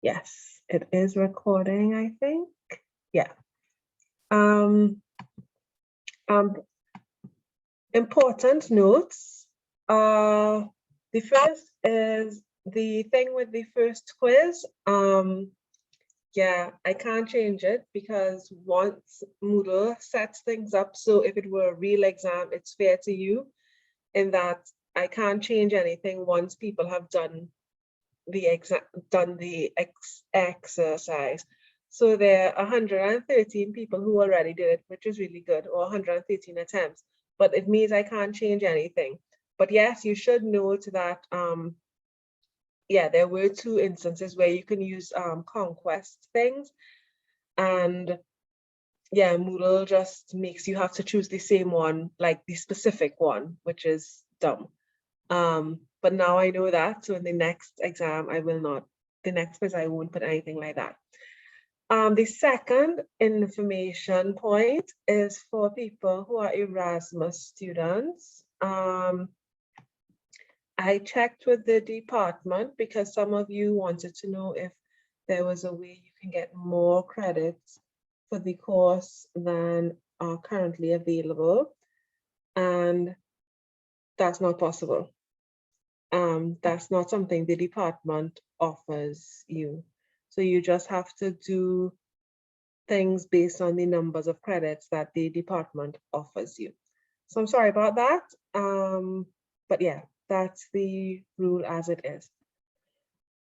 Yes, it is recording, I think. Yeah. Um, important notes. The first is the thing with the first quiz. Yeah, I can't change it because once Moodle sets things up, so if it were a real exam, it's fair to you in that I can't change anything once people have done the exercise. So there are 113 people who already did it, which is really good, or 113 attempts, but it means I can't change anything. But yes, you should note that, yeah, there were 2 instances where you can use conquest things, and yeah, Moodle just makes you have to choose the same one, like the specific one, which is dumb. But now I know that, so in the next exam, I will not, the next quiz, I won't put anything like that. The second information point is for people who are Erasmus students. I checked with the department because some of you wanted to know if there was a way you can get more credits for the course than are currently available, and that's not possible. That's not something the department offers you. So you just have to do things based on the numbers of credits that the department offers you. So I'm sorry about that. But yeah, that's the rule as it is.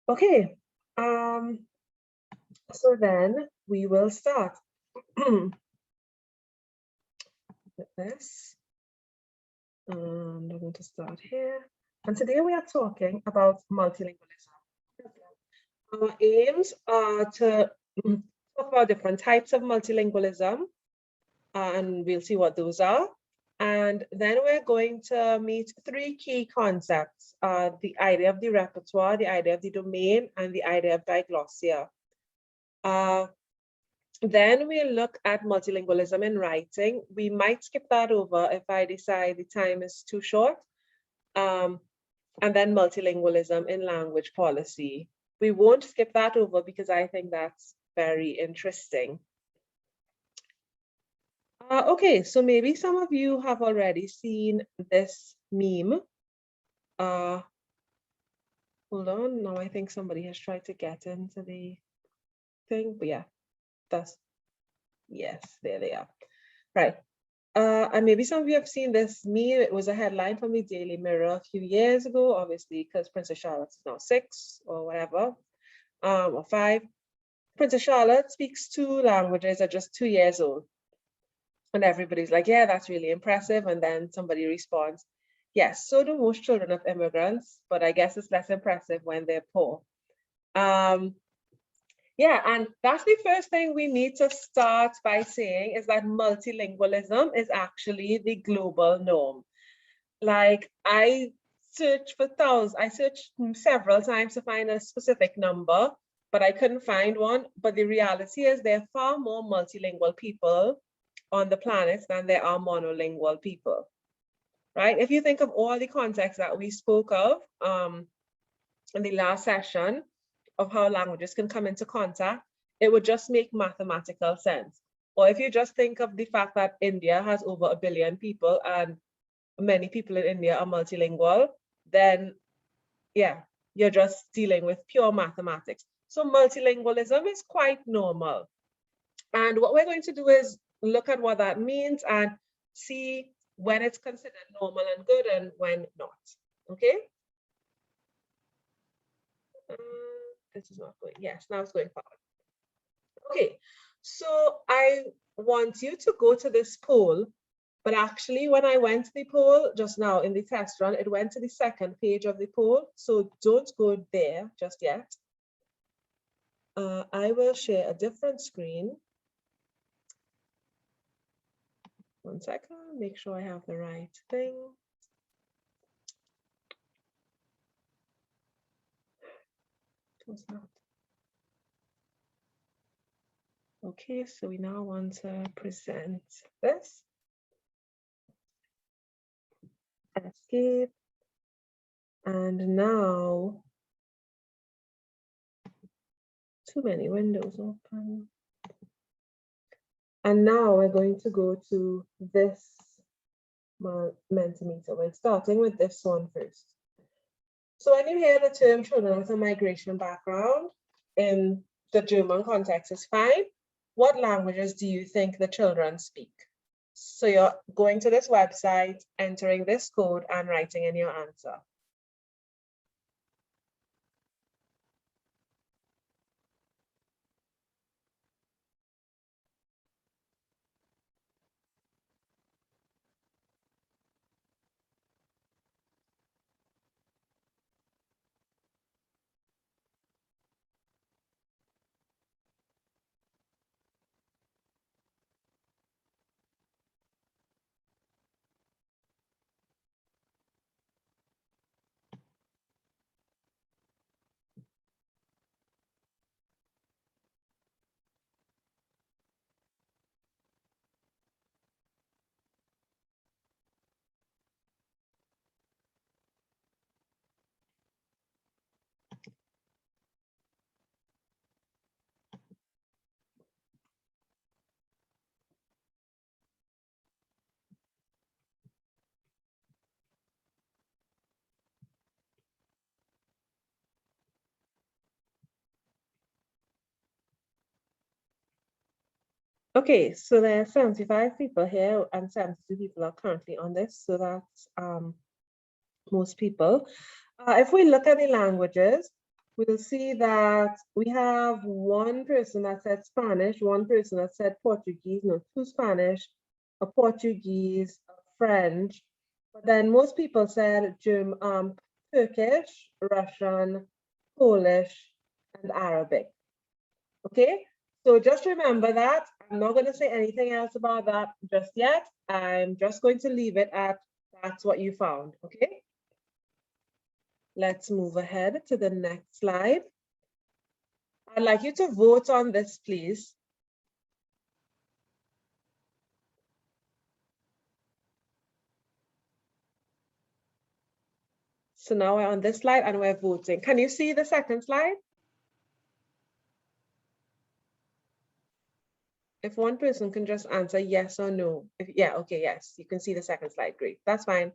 Okay, so then we will start with this. And I'm going to start here. And today we are talking about multilingualism. Our aims are to talk about different types of multilingualism, and we'll see what those are. And then we're going to meet 3 key concepts, the idea of the repertoire, the idea of the domain, and the idea of diglossia. Then we'll look at multilingualism in writing. We might skip that over if I decide the time is too short. And then multilingualism in language policy. We won't skip that over because I think that's very interesting. Okay, so maybe some of you have already seen this meme. Hold on, now I think somebody has tried to get into the thing, but yeah, yes, there they are. Right. And maybe some of you have seen this meme. It was a headline from the Daily Mirror a few years ago, obviously, because Princess Charlotte is now 6 or whatever, or 5. Princess Charlotte speaks 2 languages at just 2 years old. And everybody's like, yeah, that's really impressive. And then somebody responds, yes, so do most children of immigrants, but I guess it's less impressive when they're poor. Yeah, and that's the first thing we need to start by saying is that multilingualism is actually the global norm. Like I searched several times to find a specific number, but I couldn't find one. But the reality is there are far more multilingual people on the planet than there are monolingual people, right? If you think of all the contexts that we spoke of in the last session of how languages can come into contact, it would just make mathematical sense. Or if you just think of the fact that India has over 1 billion people and many people in India are multilingual, then yeah, you're just dealing with pure mathematics. So multilingualism is quite normal. And what we're going to do is look at what that means and see when it's considered normal and good and when not, okay? This is not going, yes, now it's going forward. Okay, so I want you to go to this poll, but actually when I went to the poll just now in the test run, it went to the 2nd page of the poll, so don't go there just yet. I will share a different screen. One second, make sure I have the right thing. What's that? Okay, so we now want to present this. Escape. And now too many windows open. And now we're going to go to this Mentimeter. We're starting with this one first. So when you hear the term children with a migration background in the German context is fine. What languages do you think the children speak? So you're going to this website, entering this code and writing in your answer. Okay, so there are 75 people here and 72 people are currently on this. So that's most people. If we look at the languages, we'll see that we have one person that said Spanish, one person that said Portuguese, no, two Spanish, a Portuguese, a French, but then most people said Turkish, Russian, Polish, and Arabic. Okay, so just remember that. I'm not going to say anything else about that just yet. I'm just going to leave it at that's what you found, okay? Let's move ahead to the next slide. I'd like you to vote on this, please. So now we're on this slide and we're voting. Can you see the second slide? If one person can just answer yes or no. Yeah, okay, yes, you can see the second slide, great, that's fine.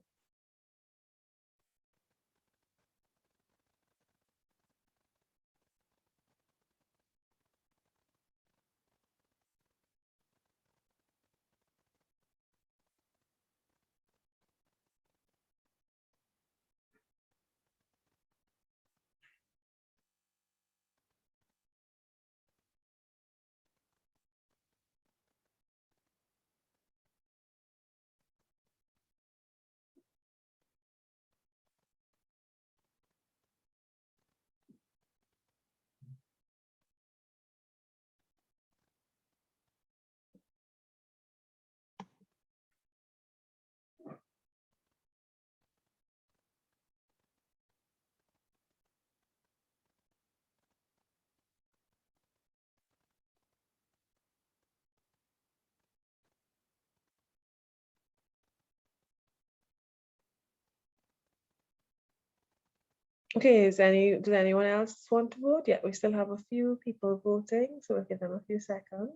Okay, does anyone else want to vote? Yeah, we still have a few people voting, so we'll give them a few seconds.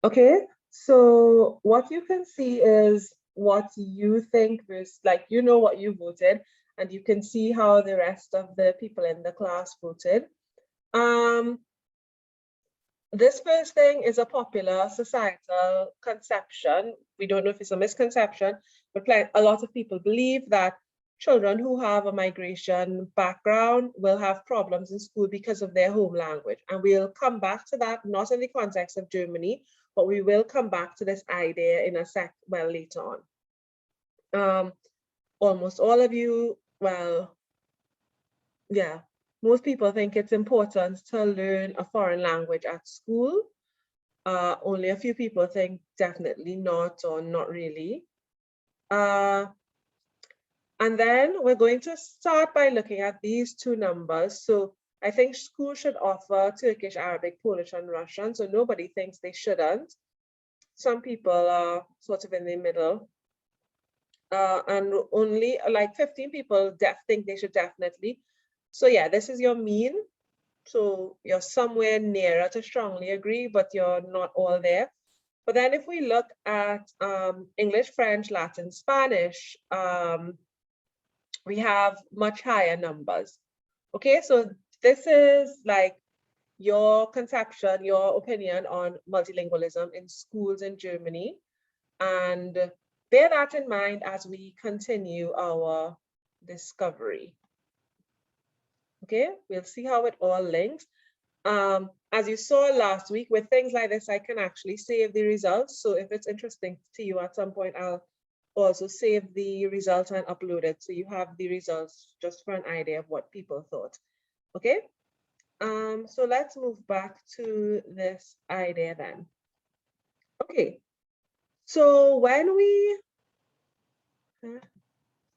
Okay, so what you can see is what you think versus, like, you know what you voted, and you can see how the rest of the people in the class voted. This first thing is a popular societal conception. We don't know if it's a misconception, but like a lot of people believe that children who have a migration background will have problems in school because of their home language. And we'll come back to that, not in the context of Germany, but we will come back to this idea in a later on. Almost all of you, well, yeah, most people think it's important to learn a foreign language at school. Only a few people think definitely not or not really. And And then we're going to start by looking at these two numbers. So I think schools should offer Turkish, Arabic, Polish, and Russian. So nobody thinks they shouldn't. Some people are sort of in the middle. And only like 15 people think they should definitely. So yeah, this is your mean. So you're somewhere nearer to strongly agree, but you're not all there. But then if we look at English, French, Latin, Spanish, we have much higher numbers. Okay, so this is like your conception, your opinion on multilingualism in schools in Germany. And bear that in mind as we continue our discovery. Okay, we'll see how it all links. As you saw last week, with things like this, I can actually save the results. So if it's interesting to you at some point, I'll also save the results and upload it. So you have the results just for an idea of what people thought. Okay, so let's move back to this idea then. Okay, so when we,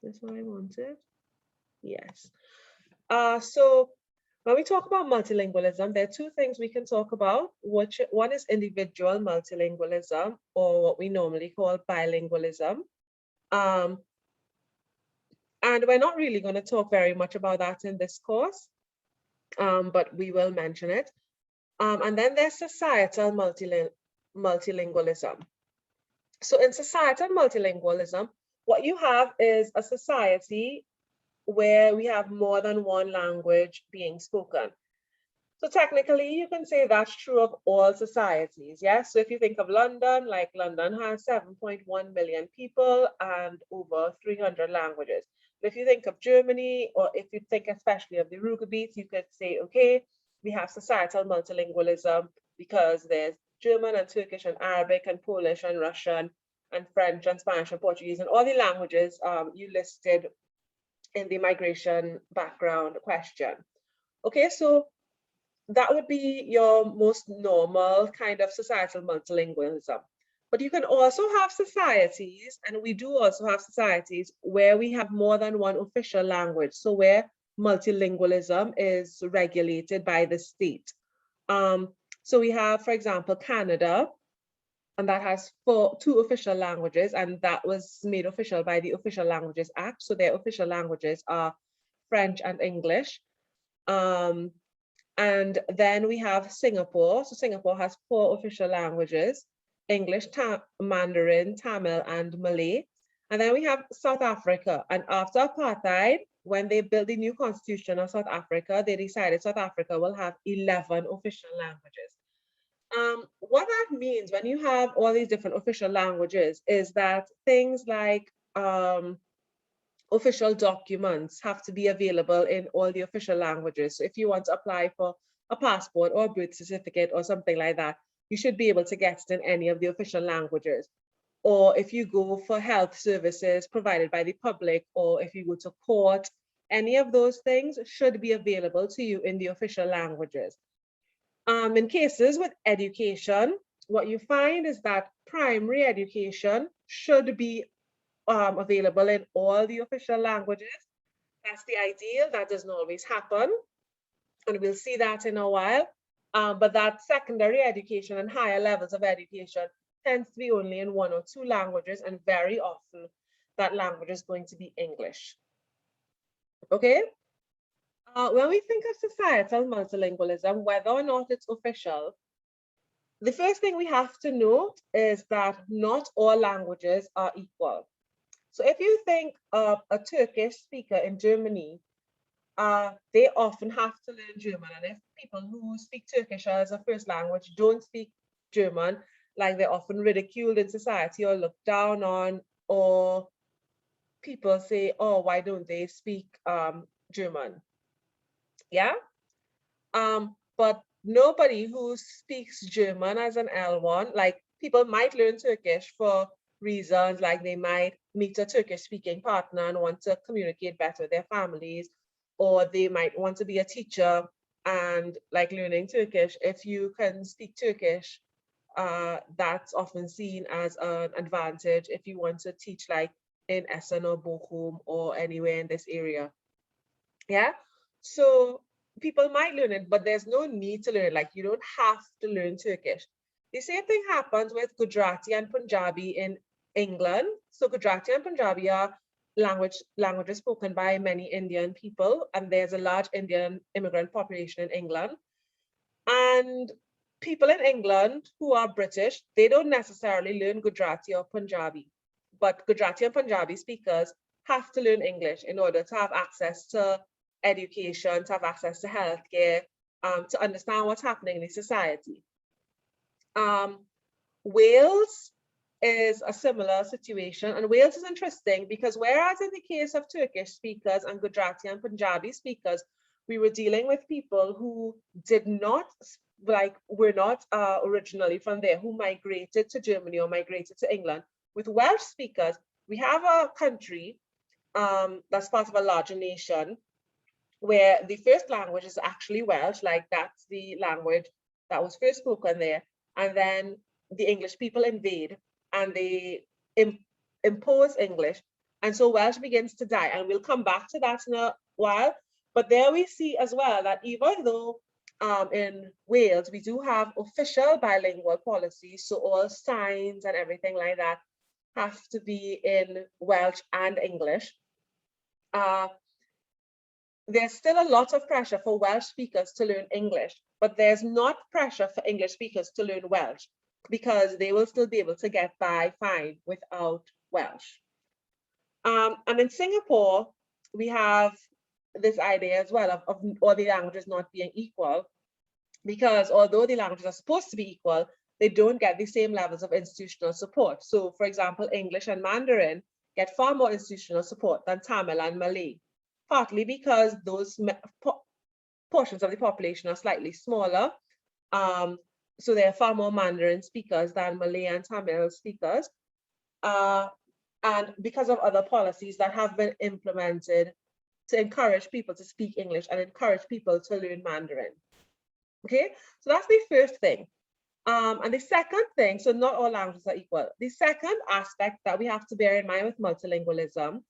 that's what I wanted. Yes. So when we talk about multilingualism, there are two things we can talk about. One is individual multilingualism, or what we normally call bilingualism. And we're not really going to talk very much about that in this course, but we will mention it. And then there's societal multilingualism. So in societal multilingualism, what you have is a society where we have more than one language being spoken. So technically, you can say that's true of all societies, yes? So if you think of London, like London has 7.1 million people and over 300 languages. But if you think of Germany, or if you think especially of the Ruhrgebiet, you could say, okay, we have societal multilingualism because there's German and Turkish and Arabic and Polish and Russian and French and Spanish and Portuguese and all the languages you listed in the migration background question. Okay, so that would be your most normal kind of societal multilingualism. But you can also have societies, and we do also have societies where we have more than one official language. So where multilingualism is regulated by the state. So we have, for example, Canada, and that has two official languages, and that was made official by the Official Languages Act. So their official languages are French and English. And then we have Singapore. So Singapore has 4 official languages: English, Mandarin, Tamil, and Malay. And then we have South Africa. And after apartheid, when they built the new constitution of South Africa, they decided South Africa will have 11 official languages. What that means when you have all these different official languages is that things like official documents have to be available in all the official languages. So if you want to apply for a passport or a birth certificate or something like that, you should be able to get it in any of the official languages. Or if you go for health services provided by the public, or if you go to court, any of those things should be available to you in the official languages. In cases with education, what you find is that primary education should be available in all the official languages. That's the ideal. That doesn't always happen, and we'll see that in a while. But that secondary education and higher levels of education tends to be only in 1 or 2 languages, and very often that language is going to be English. Okay? When we think of societal multilingualism, whether or not it's official, the first thing we have to note is that not all languages are equal. So if you think of a Turkish speaker in Germany, they often have to learn German. And if people who speak Turkish as a first language don't speak German, like they're often ridiculed in society or looked down on, or people say, oh, why don't they speak German? Yeah. But nobody who speaks German as an L1, like people might learn Turkish for reasons like they might meet a Turkish speaking partner and want to communicate better with their families, or they might want to be a teacher and like learning Turkish. If you can speak Turkish, that's often seen as an advantage if you want to teach like in Essen or Bochum or anywhere in this area. Yeah, so people might learn it, but there's no need to learn it. Like, you don't have to learn Turkish. The same thing happens with Gujarati and Punjabi in England. So Gujarati and Punjabi are languages spoken by many Indian people, and there's a large Indian immigrant population in England. And people in England who are British, they don't necessarily learn Gujarati or Punjabi, but Gujarati and Punjabi speakers have to learn English in order to have access to education, to have access to healthcare, to understand what's happening in the society. Wales is a similar situation, and Wales is interesting because whereas in the case of Turkish speakers and Gujarati and Punjabi speakers, we were dealing with people who did not, were not originally from there, who migrated to Germany or migrated to England. With Welsh speakers, we have a country that's part of a larger nation where the first language is actually Welsh, like that's the language that was first spoken there. And then the English people invade and they impose English. And so Welsh begins to die. And we'll come back to that in a while. But there we see as well that even though in Wales, we do have official bilingual policies, so all signs and everything like that have to be in Welsh and English. There's still a lot of pressure for Welsh speakers to learn English, but there's not pressure for English speakers to learn Welsh because they will still be able to get by fine without Welsh. And in Singapore, we have this idea as well of all the languages not being equal, because although the languages are supposed to be equal, they don't get the same levels of institutional support. So for example, English and Mandarin get far more institutional support than Tamil and Malay, partly because those portions of the population are slightly smaller. So there are far more Mandarin speakers than Malay and Tamil speakers. And because of other policies that have been implemented to encourage people to speak English and encourage people to learn Mandarin. Okay, so that's the first thing. And the second thing, so not all languages are equal. The second aspect that we have to bear in mind with multilingualism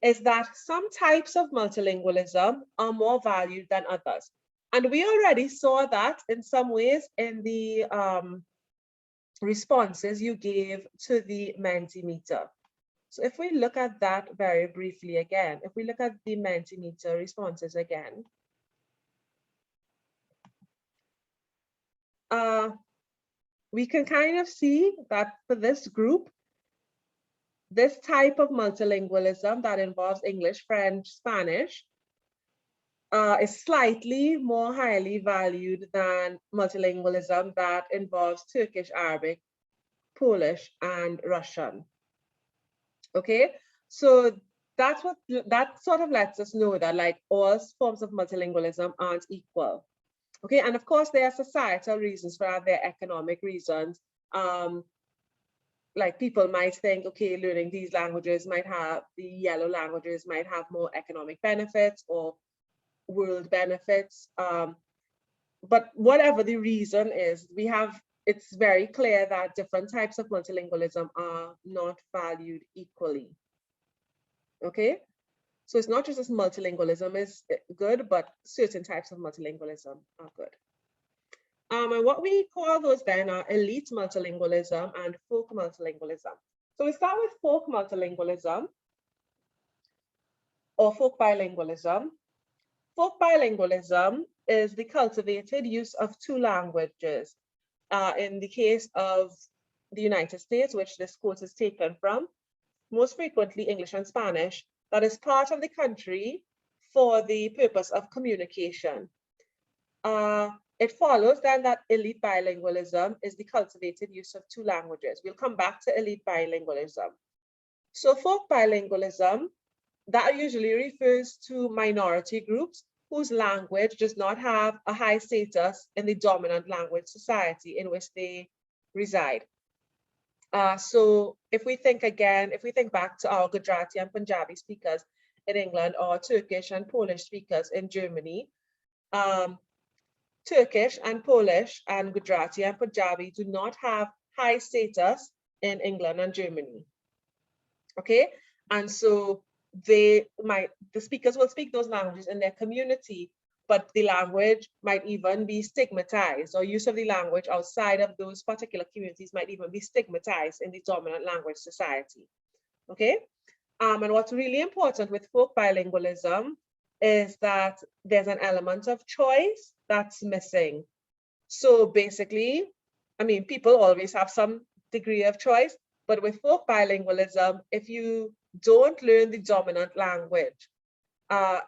is that some types of multilingualism are more valued than others. And we already saw that in some ways in the responses you gave to the Mentimeter. So if we look at that very briefly again, if we look at the Mentimeter responses again, we can kind of see that for this group, this type of multilingualism that involves English, French, Spanish is slightly more highly valued than multilingualism that involves Turkish, Arabic, Polish, and Russian. Okay, so that sort of lets us know that like all forms of multilingualism aren't equal. Okay, and of course there are societal reasons for that, there are economic reasons. Like people might think, okay, learning these languages might have, the yellow languages might have more economic benefits or world benefits. But whatever the reason is, it's very clear that different types of multilingualism are not valued equally. Okay, so it's not just as multilingualism is good, but certain types of multilingualism are good. And what we call those then are elite multilingualism and folk multilingualism. So we start with folk multilingualism or folk bilingualism. Folk bilingualism is the cultivated use of two languages. In the case of the United States, which this quote is taken from, most frequently English and Spanish, that is part of the country for the purpose of communication. It follows then that elite bilingualism is the cultivated use of two languages. We'll come back to elite bilingualism. So folk bilingualism, that usually refers to minority groups whose language does not have a high status in the dominant language society in which they reside. So if we think back to our Gujarati and Punjabi speakers in England or Turkish and Polish speakers in Germany, Turkish and Polish and Gujarati and Punjabi do not have high status in England and Germany. Okay, And so the speakers will speak those languages in their community, but the language might even be stigmatized, or use of the language outside of those particular communities might even be stigmatized in the dominant language society. Okay? And what's really important with folk bilingualism is that there's an element of choice that's missing. So basically, I mean, people always have some degree of choice, but with folk bilingualism, if you don't learn the dominant language,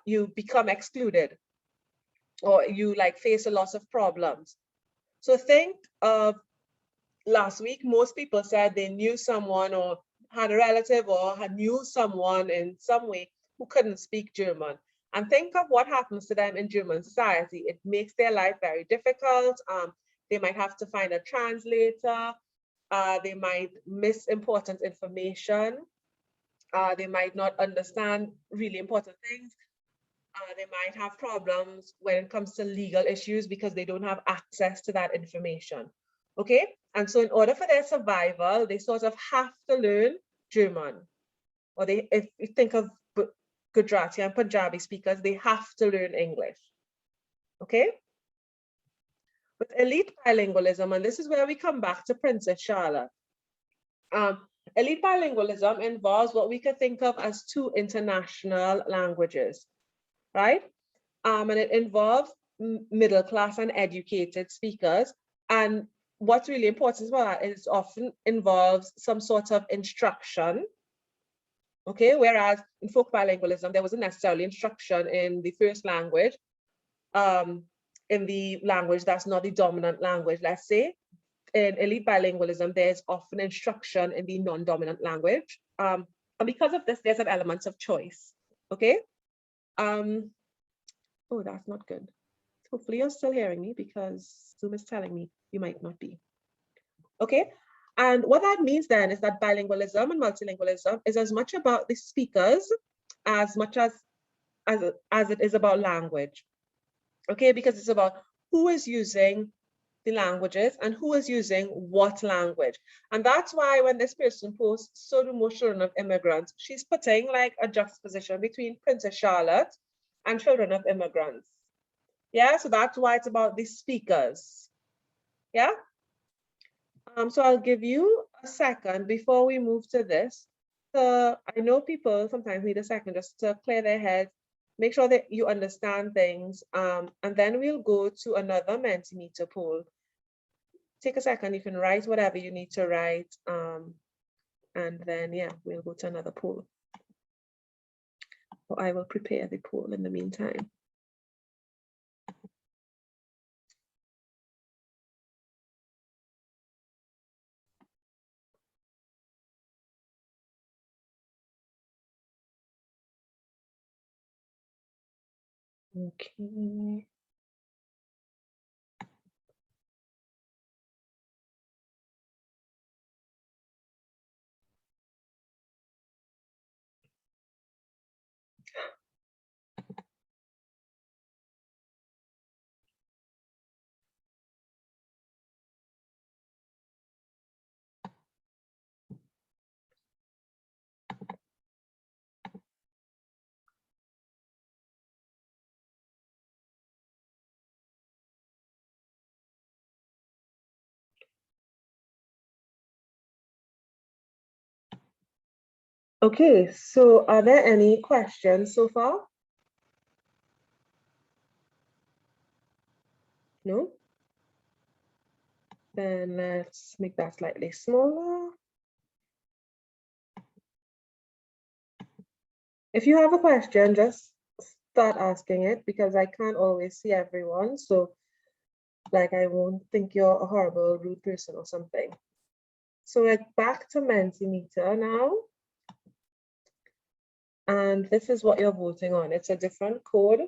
you become excluded, or you like face a lot of problems. So think of last week, most people said they knew someone or had a relative or knew someone in some way who couldn't speak German. And think of what happens to them in German society. It makes their life very difficult. They might have to find a translator. They might miss important information. They might not understand really important things. They might have problems when it comes to legal issues because they don't have access to that information. Okay, and so in order for their survival, they sort of have to learn German. Or if you think of Gujarati and Punjabi speakers, they have to learn English. Okay, with elite bilingualism, and this is where we come back to Princess Charlotte. Elite bilingualism involves what we could think of as two international languages, right? And it involves middle class and educated speakers. And what's really important as well is often involves some sort of instruction. Okay, whereas in folk bilingualism, there wasn't necessarily instruction in the first language, in the language that's not the dominant language, let's say. In elite bilingualism, there's often instruction in the non-dominant language. And because of this, there's an element of choice. Okay. Oh, that's not good. Hopefully you're still hearing me, because Zoom is telling me you might not be. Okay. And what that means then is that bilingualism and multilingualism is as much about the speakers as much as it is about language. Okay, because it's about who is using the languages and who is using what language. And that's why when this person posts, so do most children of immigrants, she's putting like a juxtaposition between Princess Charlotte and children of immigrants. Yeah, so that's why it's about the speakers. Yeah. So I'll give you a second before we move to this. So I know people sometimes need a second just to clear their heads, make sure that you understand things, and then we'll go to another Mentimeter poll. Take a second, you can write whatever you need to write, and then yeah, we'll go to another poll. Or I will prepare the poll in the meantime. Okay. Okay, so are there any questions so far? No? Then let's make that slightly smaller. If you have a question, just start asking it, because I can't always see everyone. So like, I won't think you're a horrible, rude person or something. So we're back to Mentimeter now. And this is what you're voting on. It's a different code.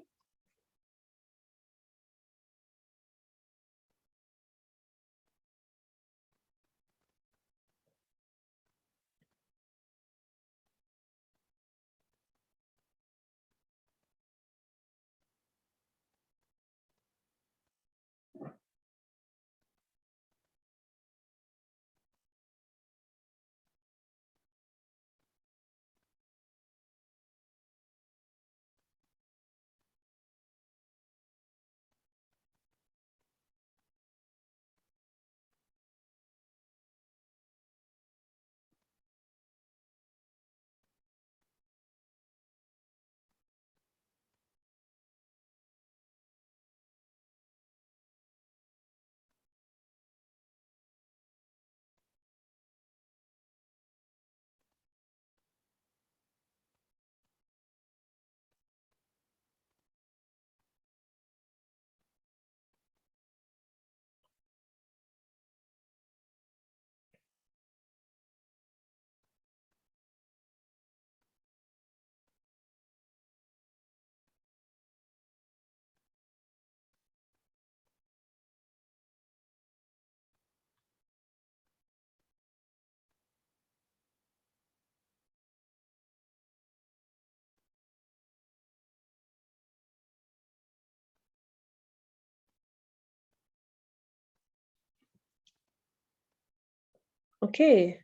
Okay.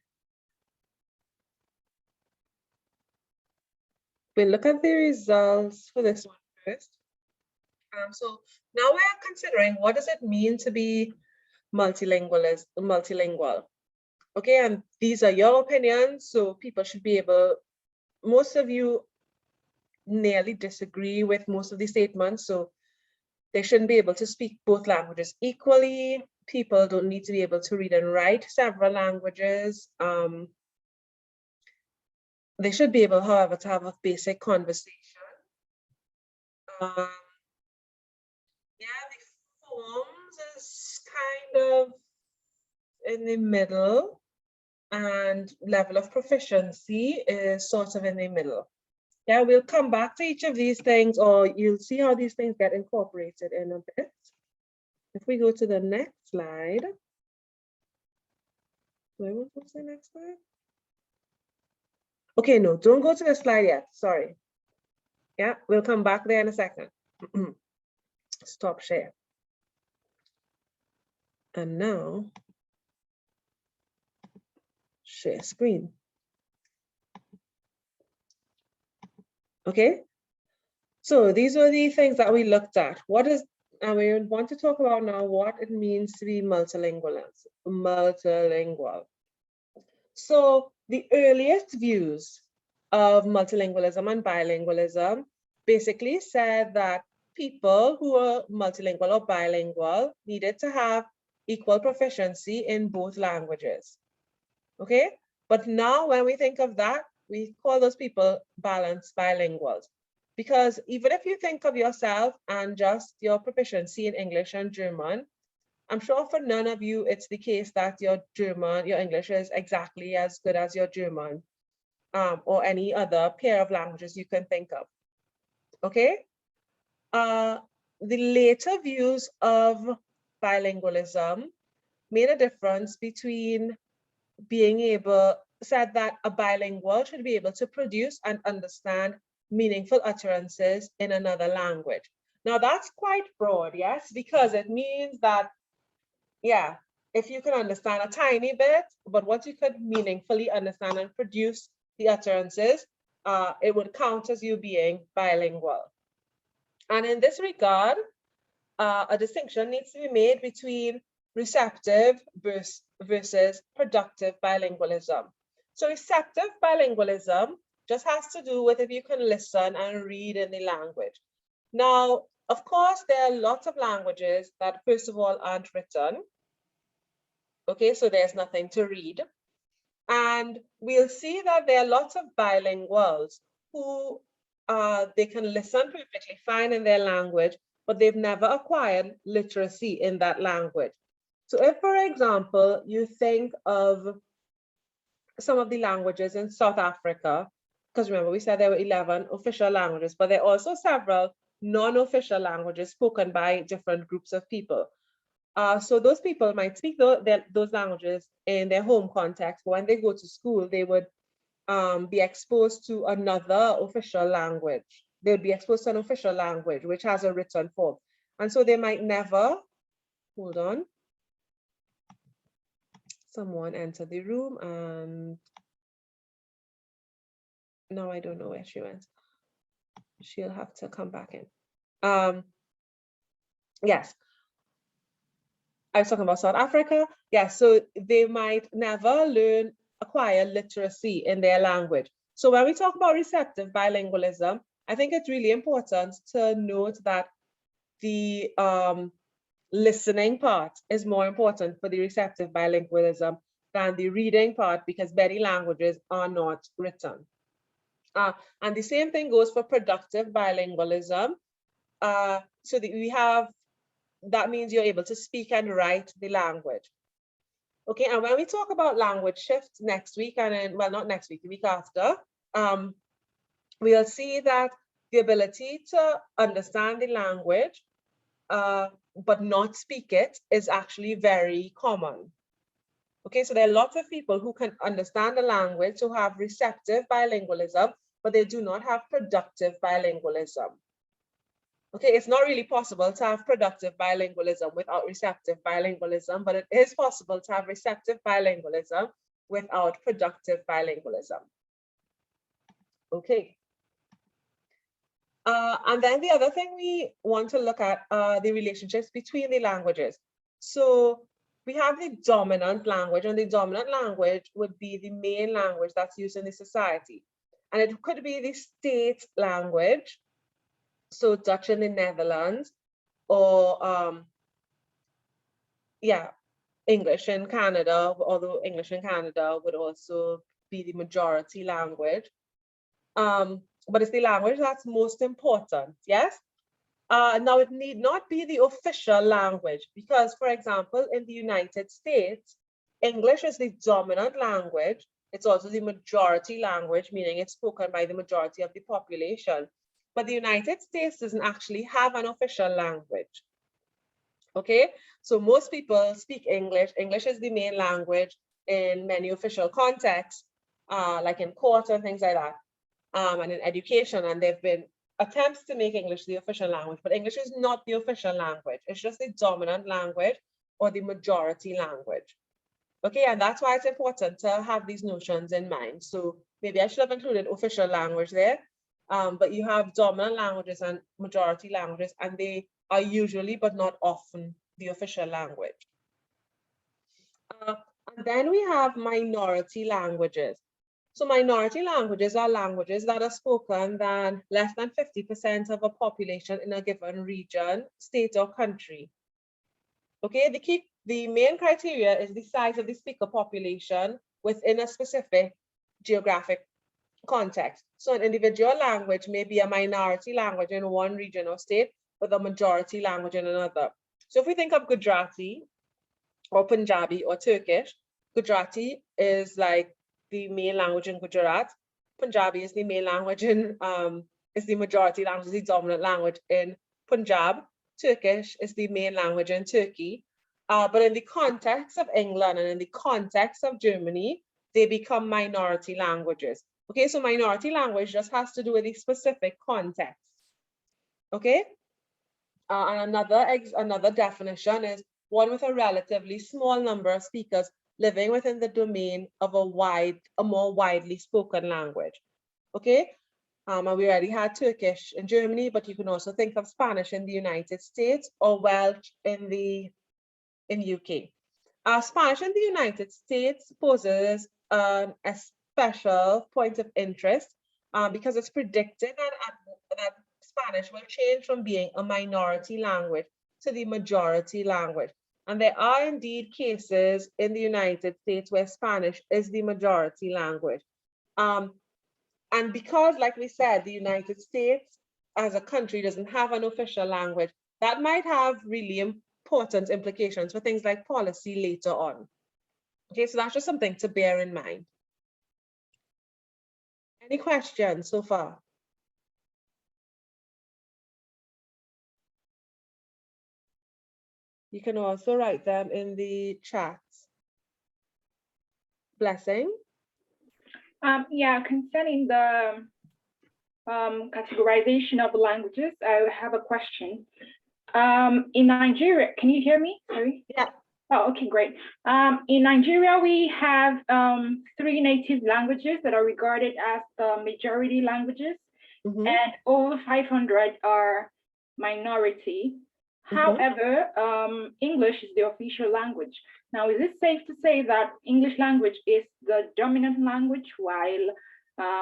We'll look at the results for this one first. So now we're considering what does it mean to be multilingual. Okay, and these are your opinions, so people should be able, most of you nearly disagree with most of the statements, so they shouldn't be able to speak both languages equally. People don't need to be able to read and write several languages. They should be able, however, to have a basic conversation. Yeah, the forms is kind of in the middle, and level of proficiency is sort of in the middle. Yeah, we'll come back to each of these things, or you'll see how these things get incorporated in a bit. If we go to the next slide. Do I want to go to the next slide? Okay, no, don't go to the slide yet. Sorry. Yeah, we'll come back there in a second. Stop share. And now, share screen. Okay, so these are the things that we looked at. What is, and we want to talk about now what it means to be multilingual. So the earliest views of multilingualism and bilingualism basically said that people who were multilingual or bilingual needed to have equal proficiency in both languages. Okay, but now when we think of that, we call those people balanced bilinguals. Because even if you think of yourself and just your proficiency in English and German, I'm sure for none of you, it's the case that your English is exactly as good as your German, or any other pair of languages you can think of. Okay? The later views of bilingualism made a difference between said that a bilingual should be able to produce and understand meaningful utterances in another language. Now that's quite broad, yes, because it means that, yeah, if you can understand a tiny bit, but once you could meaningfully understand and produce the utterances, it would count as you being bilingual. And in this regard, a distinction needs to be made between receptive versus productive bilingualism. So receptive bilingualism just has to do with if you can listen and read in the language. Now, of course, there are lots of languages that, first of all, aren't written. Okay, so there's nothing to read. And we'll see that there are lots of bilinguals who they can listen perfectly fine in their language, but they've never acquired literacy in that language. So if, for example, you think of some of the languages in South Africa, because remember we said there were 11 official languages, but there are also several non-official languages spoken by different groups of people. So those people might speak those languages in their home context, but when they go to school, they would be exposed to another official language. They would be exposed to an official language, which has a written form. And so they might never, hold on. Someone entered the room and now I don't know where she went. She'll have to come back in. Yes. I was talking about South Africa. Yes, so they might never acquire literacy in their language. So when we talk about receptive bilingualism, I think it's really important to note that the listening part is more important for the receptive bilingualism than the reading part, because many languages are not written. And the same thing goes for productive bilingualism. So that means you're able to speak and write the language. Okay, and when we talk about language shift next week, and then, well, not next week, the week after, we'll see that the ability to understand the language, but not speak it, is actually very common. Okay, so there are lots of people who can understand the language, who have receptive bilingualism, but they do not have productive bilingualism. Okay, it's not really possible to have productive bilingualism without receptive bilingualism, but it is possible to have receptive bilingualism without productive bilingualism. Okay. And then the other thing we want to look at are the relationships between the languages. So we have the dominant language, and the dominant language would be the main language that's used in the society. And it could be the state language, so Dutch in the Netherlands, or yeah, English in Canada, although English in Canada would also be the majority language. But it's the language that's most important, yes? Now, it need not be the official language because, for example, in the United States, English is the dominant language. It's also the majority language, meaning it's spoken by the majority of the population. But the United States doesn't actually have an official language. Okay, so most people speak English. English is the main language in many official contexts, like in court and things like that, and in education. And there have been attempts to make English the official language, but English is not the official language. It's just the dominant language or the majority language. Okay, and that's why it's important to have these notions in mind. So maybe I should have included official language there, but you have dominant languages and majority languages, and they are usually, but not often, the official language. And then we have minority languages. So minority languages are languages that are spoken than less than 50% of a population in a given region, state, or country. Okay, the main criteria is the size of the speaker population within a specific geographic context. So an individual language may be a minority language in one region or state, with a majority language in another. So if we think of Gujarati or Punjabi or Turkish, Gujarati is like the main language in Gujarat. Punjabi is the main language in, is the majority language, the dominant language in Punjab. Turkish is the main language in Turkey. But in the context of England and in the context of Germany, they become minority languages. Okay, so minority language just has to do with the specific context. Okay, and another definition is one with a relatively small number of speakers living within the domain of a more widely spoken language. Okay, and we already had Turkish in Germany, but you can also think of Spanish in the United States or Welsh in UK. Spanish in the United States poses a special point of interest because it's predicted that Spanish will change from being a minority language to the majority language. And there are indeed cases in the United States where Spanish is the majority language. And because, like we said, the United States as a country doesn't have an official language, that might have really important implications for things like policy later on. Okay, so that's just something to bear in mind. Any questions so far? You can also write them in the chat. Blessing? Yeah, concerning the categorization of languages, I have a question. In Nigeria, can you hear me? Sorry. Yeah. Oh, okay, great. In Nigeria, we have 3 native languages that are regarded as the majority languages, and all 500 are minority. However, English is the official language. Now, is it safe to say that English language is the dominant language while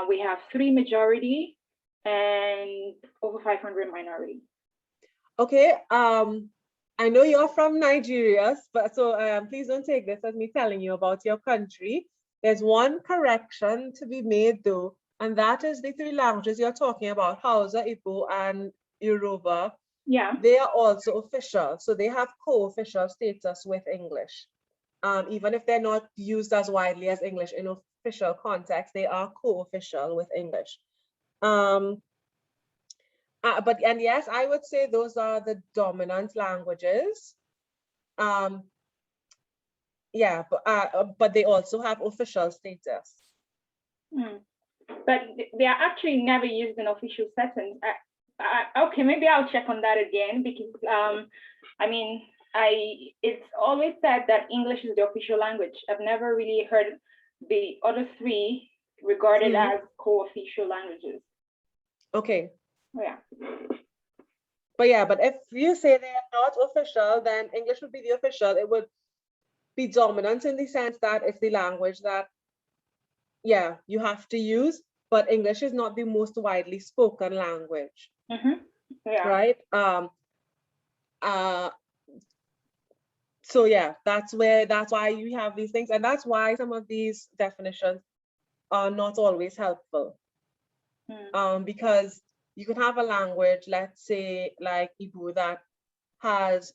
we have 3 majority and over 500 minority? Okay, I know you're from Nigeria, but so please don't take this as me telling you about your country. There's one correction to be made though, and that is the 3 languages you're talking about, Hausa, Igbo, and Yoruba. Yeah. They are also official, so they have co-official status with English. Even if they're not used as widely as English in official context, they are co-official with English. And yes, I would say those are the dominant languages. Yeah, but they also have official status. But they are actually never used in official settings. Okay, maybe I'll check on that again because I mean, it's always said that English is the official language. I've never really heard the other three regarded as co-official languages. Okay. Yeah. But if you say they're not official, then English would be the official. It would be dominant in the sense that it's the language that, yeah, you have to use, but English is not the most widely spoken language. Yeah. Right? So yeah, that's why you have these things, and that's why some of these definitions are not always helpful. Because you can have a language, let's say like Igbo, that has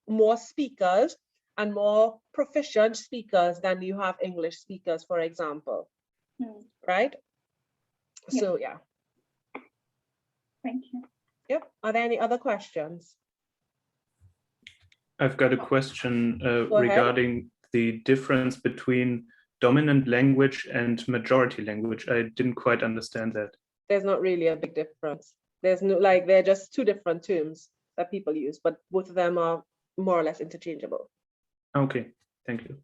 more speakers and more proficient speakers than you have English speakers, for example. Right? Yep. So yeah. Thank you. Yep. Are there any other questions? I've got a question regarding the difference between dominant language and majority language. I didn't quite understand that. There's not really a big difference. There's no, like, they're just two different terms that people use, but both of them are more or less interchangeable. Okay, thank you.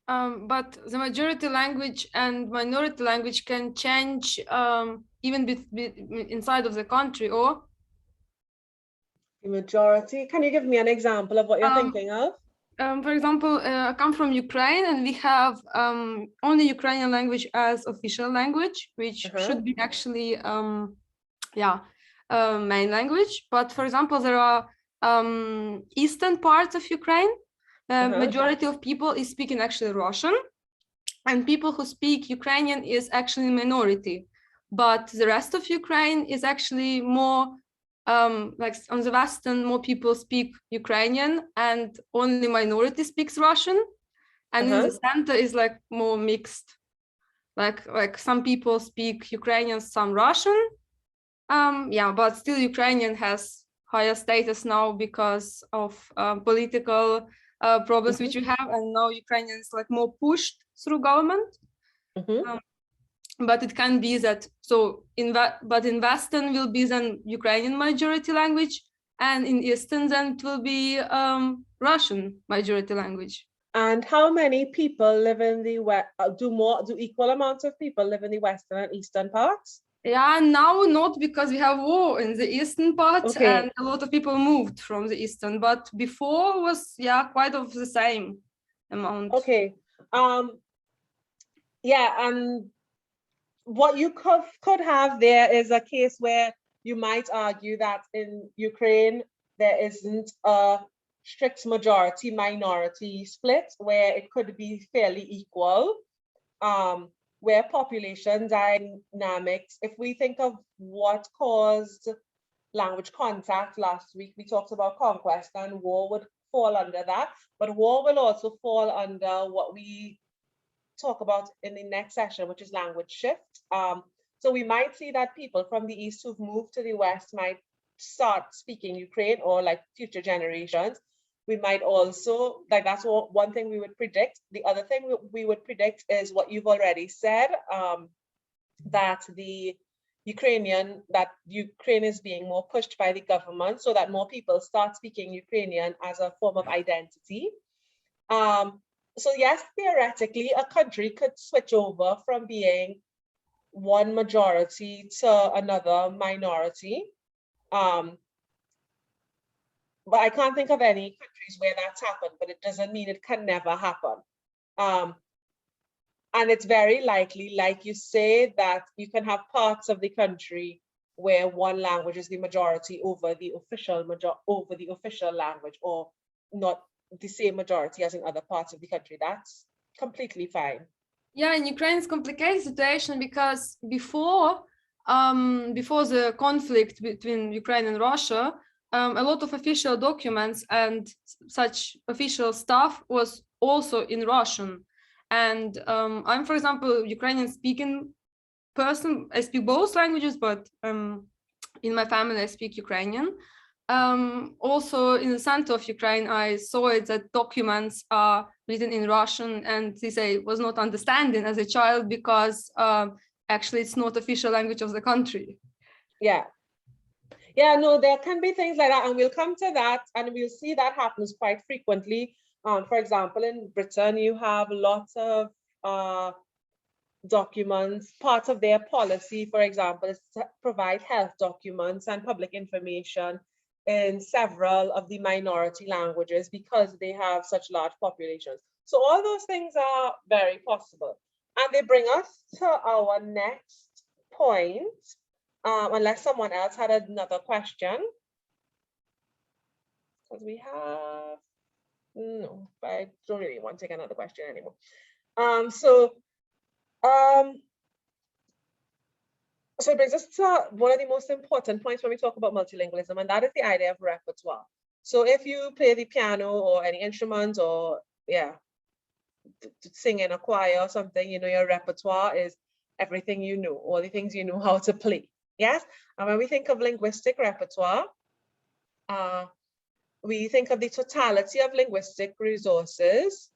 But the majority language and minority language can change even inside of the country, or? The majority, can you give me an example of what you're thinking of? For example, I come from Ukraine, and we have only Ukrainian language as official language, which should be actually, main language. But for example, there are eastern parts of Ukraine. Majority of people is speaking actually Russian, and people who speak Ukrainian is actually minority. But the rest of Ukraine is actually more like on the western, more people speak Ukrainian, and only minority speaks Russian. And in the center is like more mixed. Like some people speak Ukrainian, some Russian. But still Ukrainian has higher status now because of political problems which we have, and now Ukrainian is like more pushed through government. But it can be that, so in Western will be then Ukrainian majority language, and in Eastern then it will be Russian majority language. And how many people live in the West? Do equal amounts of people live in the Western and Eastern parts? Yeah, now not, because we have war in the Eastern part, and a lot of people moved from the Eastern, but before was quite of the same amount. Okay. And what you could have there is a case where you might argue that in Ukraine there isn't a strict majority minority split, where it could be fairly equal, where population dynamics, if we think of what caused language contact last week, we talked about conquest, and war would fall under that, but war will also fall under what we talk about in the next session, which is language shift. So we might see that people from the East who've moved to the West might start speaking Ukraine, or like future generations. We might also, like, that's one thing we would predict. The other thing we would predict is what you've already said, that Ukraine is being more pushed by the government, so that more people start speaking Ukrainian as a form of identity. So yes, theoretically, a country could switch over from being one majority to another minority. But I can't think of any countries where that's happened, but it doesn't mean it can never happen. And it's very likely, like you say, that you can have parts of the country where one language is the majority over the official language, or not the same majority as in other parts of the country. That's completely fine. Yeah, in Ukraine it's a complicated situation, because before the conflict between Ukraine and Russia, a lot of official documents and such official stuff was also in Russian. And I'm, for example, Ukrainian speaking person. I speak both languages, but in my family I speak Ukrainian. Also in the center of Ukraine, I saw it that documents are written in Russian, and this I was not understanding as a child, because actually it's not official language of the country. Yeah. Yeah, no, there can be things like that, and we'll come to that, and we'll see that happens quite frequently. For example, in Britain, you have lots of documents. Part of their policy, for example, is to provide health documents and public information in several of the minority languages because they have such large populations. So all those things are very possible. And they bring us to our next point, unless someone else had another question. Because we have, no, I don't really want to take another question anymore. So it brings us to one of the most important points when we talk about multilingualism, and that is the idea of repertoire. So if you play the piano or any instrument, or sing in a choir or something, you know, your repertoire is everything you know, all the things you know how to play. Yes. And when we think of linguistic repertoire, we think of the totality of linguistic resources,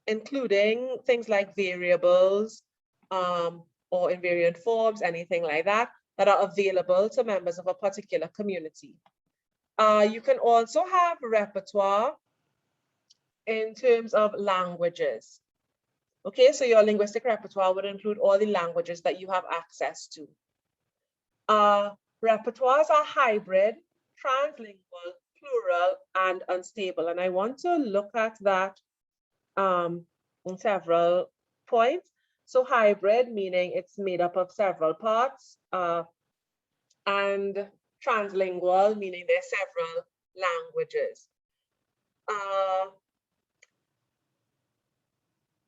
including things like variables, or invariant forms, anything like that, that are available to members of a particular community. You can also have repertoire in terms of languages. Okay, so your linguistic repertoire would include all the languages that you have access to. Repertoires are hybrid, translingual, plural, and unstable. And I want to look at that in several points. So hybrid, meaning it's made up of several parts, and translingual, meaning there's several languages.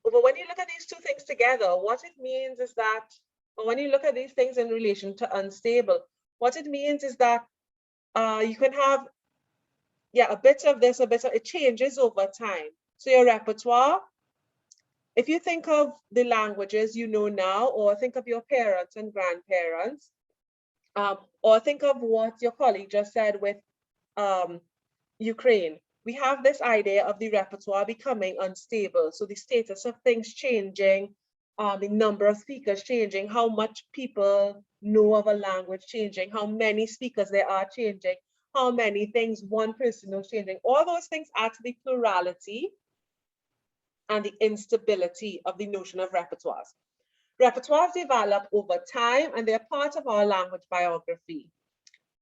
But when you look at these two things together, what it means is that, or when you look at these things in relation to unstable, what it means is that you can have, a bit of this, a bit of, it changes over time. So your repertoire, if you think of the languages you know now, or think of your parents and grandparents, or think of what your colleague just said with Ukraine, we have this idea of the repertoire becoming unstable. So the status of things changing, the number of speakers changing, how much people know of a language changing, how many speakers there are changing, how many things one person knows changing. All those things add to the plurality and the instability of the notion of repertoires. Repertoires develop over time, and they're part of our language biography.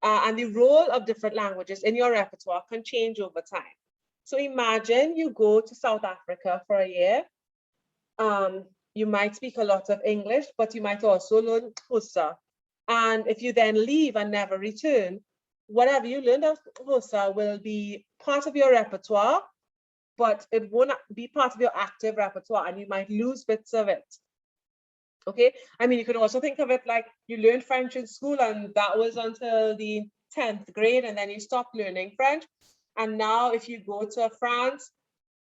And the role of different languages in your repertoire can change over time. So imagine you go to South Africa for a year. You might speak a lot of English, but you might also learn Xhosa. And if you then leave and never return, whatever you learned of Xhosa will be part of your repertoire, but it won't be part of your active repertoire, and you might lose bits of it. Okay, I mean, you could also think of it like you learned French in school, and that was until the 10th grade, and then you stopped learning French. And now if you go to France,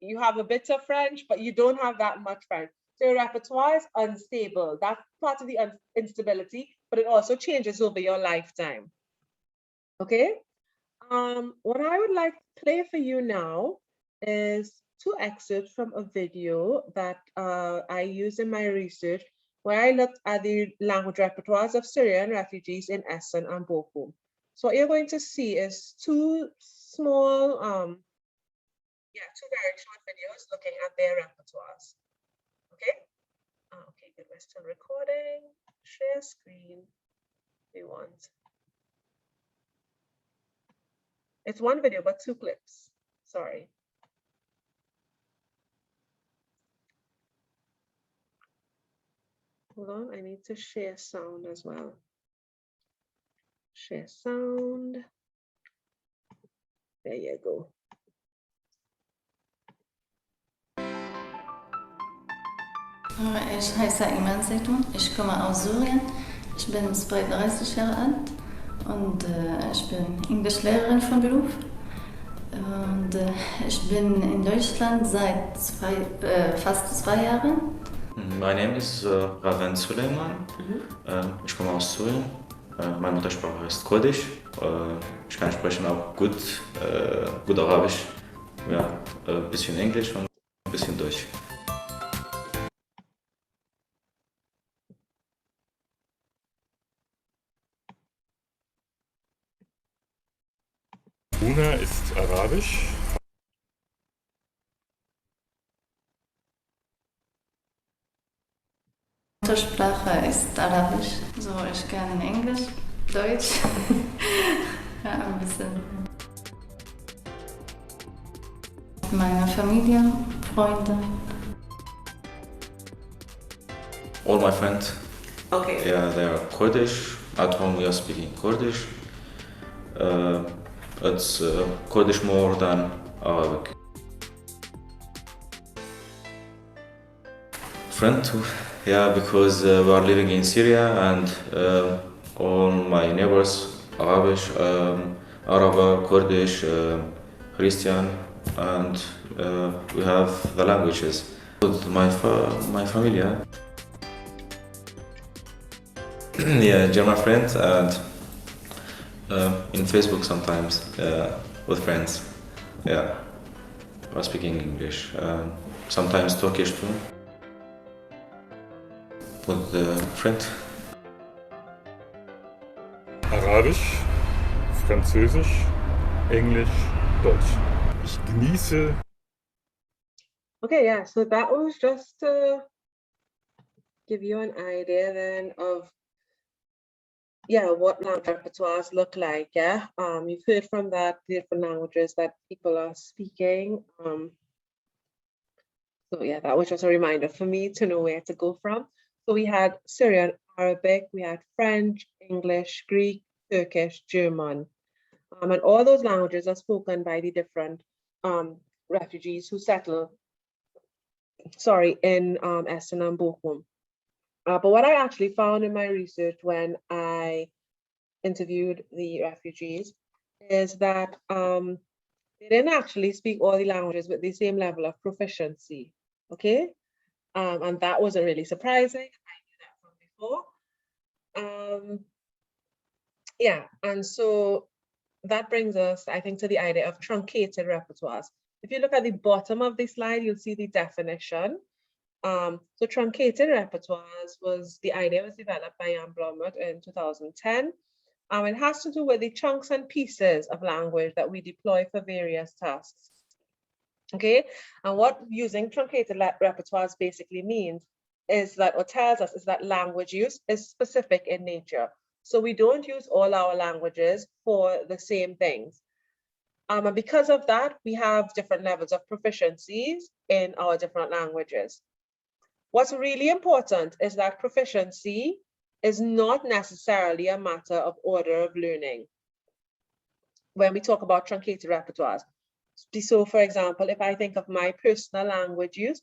you have a bit of French, but you don't have that much French. So your repertoire is unstable. That's part of the instability, but it also changes over your lifetime. Okay, what I would like to play for you now is two excerpts from a video that I used in my research, where I looked at the language repertoires of Syrian refugees in Essen and Bochum. So what you're going to see is two small, two very short videos looking at their repertoires. Okay? Okay, good, we're still recording. Share screen. We want. It's one video, but two clips. Sorry. Hold on, I need to share sound as well. Share sound. There you go. Ich heiße Iman Zeytoun, ich komme aus Syrien, ich bin 32 Jahre alt und ich bin Englischlehrerin von Beruf. Und ich bin in Deutschland seit fast 2 Jahren. My name is Raven Suleiman. Ich komme aus Syrien. Meine Muttersprache ist Kurdisch. Ich kann sprechen auch gut Arabisch, ein bisschen Englisch und ein bisschen Deutsch. Arabisch. Muttersprache ist Arabisch. So, ich kann Englisch, Deutsch. Ja, ein bisschen. Meine Familie, Freunde. All my friends, Okay. yeah, they are Kurdish. At home we are speaking Kurdish. It's Kurdish more than Arabic. Friend too, yeah, because we are living in Syria and all my neighbors, Arabic, Arab, Kurdish, Christian, and we have the languages. With my family, yeah. Yeah, German friends and in Facebook sometimes with friends. Yeah, we're speaking English. Sometimes Turkish too. With a friend. Arabisch, Französisch, Englisch, Deutsch. Ich genieße. Okay, yeah, so that was just to give you an idea then of, yeah, what language repertoires look like, yeah? You've heard from that, the different languages that people are speaking. So yeah, that was just a reminder for me to know where to go from. So we had Syrian, Arabic, we had French, English, Greek, Turkish, German. And all those languages are spoken by the different refugees who settle, in Essen and Bochum. But what I actually found in my research when I interviewed the refugees is that they didn't actually speak all the languages with the same level of proficiency, okay? And that wasn't really surprising. I knew that from before. Yeah, and so that brings us, I think, to the idea of truncated repertoires. If you look at the bottom of the slide, you'll see the definition. So truncated repertoires the idea was developed by Jan Blomert in 2010. It has to do with the chunks and pieces of language that we deploy for various tasks. Okay, and what using truncated repertoires basically means is that, or tells us, is that language use is specific in nature. So we don't use all our languages for the same things. And because of that, we have different levels of proficiencies in our different languages. What's really important is that proficiency is not necessarily a matter of order of learning when we talk about truncated repertoires. So for example, if I think of my personal language use,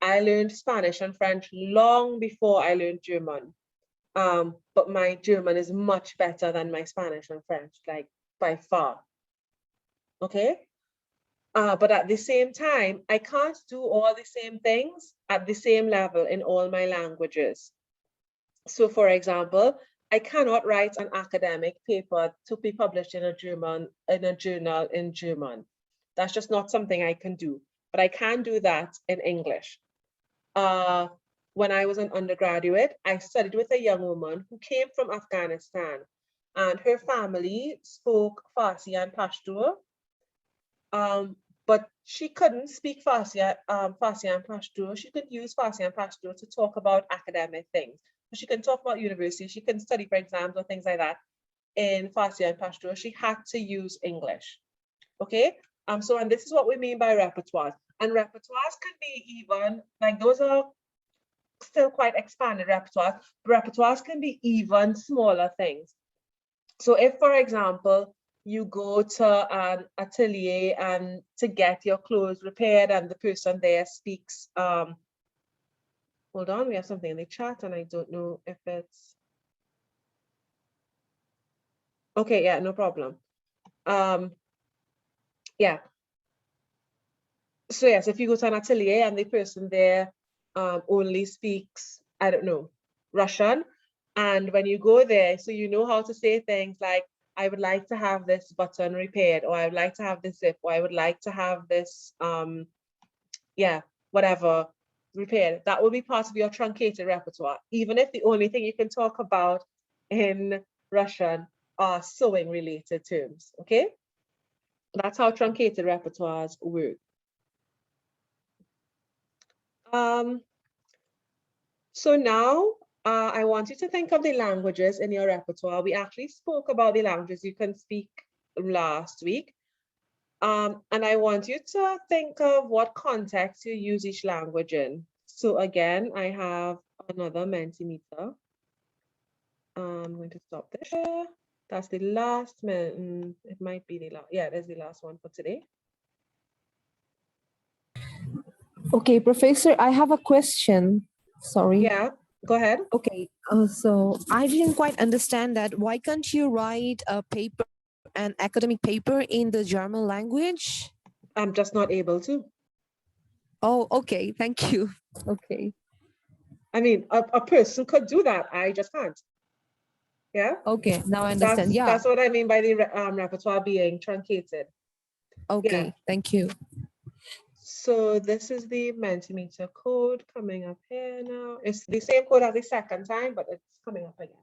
I learned Spanish and French long before I learned German. But my German is much better than my Spanish and French, like by far. Okay. But at the same time, I can't do all the same things at the same level in all my languages. So for example, I cannot write an academic paper to be published in a journal in German. That's just not something I can do, but I can do that in English. When I was an undergraduate, I studied with a young woman who came from Afghanistan, and her family spoke Farsi and Pashto. But she couldn't speak Farsi and Pashto. She could use Farsi and Pashto to talk about academic things. So she can talk about university, she can study for exams or things like that in Farsi and Pashto. She had to use English. Okay, so and this is what we mean by repertoires. And repertoires can be even, like those are still quite expanded repertoires. Repertoires can be even smaller things. So if, for example, you go to an atelier and to get your clothes repaired and the person there speaks, hold on, we have something in the chat and I don't know if it's, okay, yeah, no problem. Yeah. So yes, if you go to an atelier and the person there only speaks, I don't know, Russian, and when you go there, so you know how to say things like, I would like to have this button repaired, or I would like to have this zip, or I would like to have this, yeah, whatever, repaired. That will be part of your truncated repertoire, even if the only thing you can talk about in Russian are sewing related terms, okay? That's how truncated repertoires work. So now I want you to think of the languages in your repertoire. We actually spoke about the languages you can speak last week. And I want you to think of what context you use each language in. So again, I have another Mentimeter. I'm going to stop there. That's the last, it might be the last, yeah, that's the last one for today. Okay, Professor, I have a question. Sorry. Yeah, go ahead. Okay, so I didn't quite understand that. Why can't you write a paper, an academic paper in the German language? I'm just not able to. Oh, okay, thank you. Okay. I mean, a person could do that. I just can't. Yeah. Okay, now I understand. Yeah. That's what I mean by the repertoire being truncated. Okay, yeah. Thank you. So this is the Mentimeter code coming up here now. It's the same code as the second time, but it's coming up again.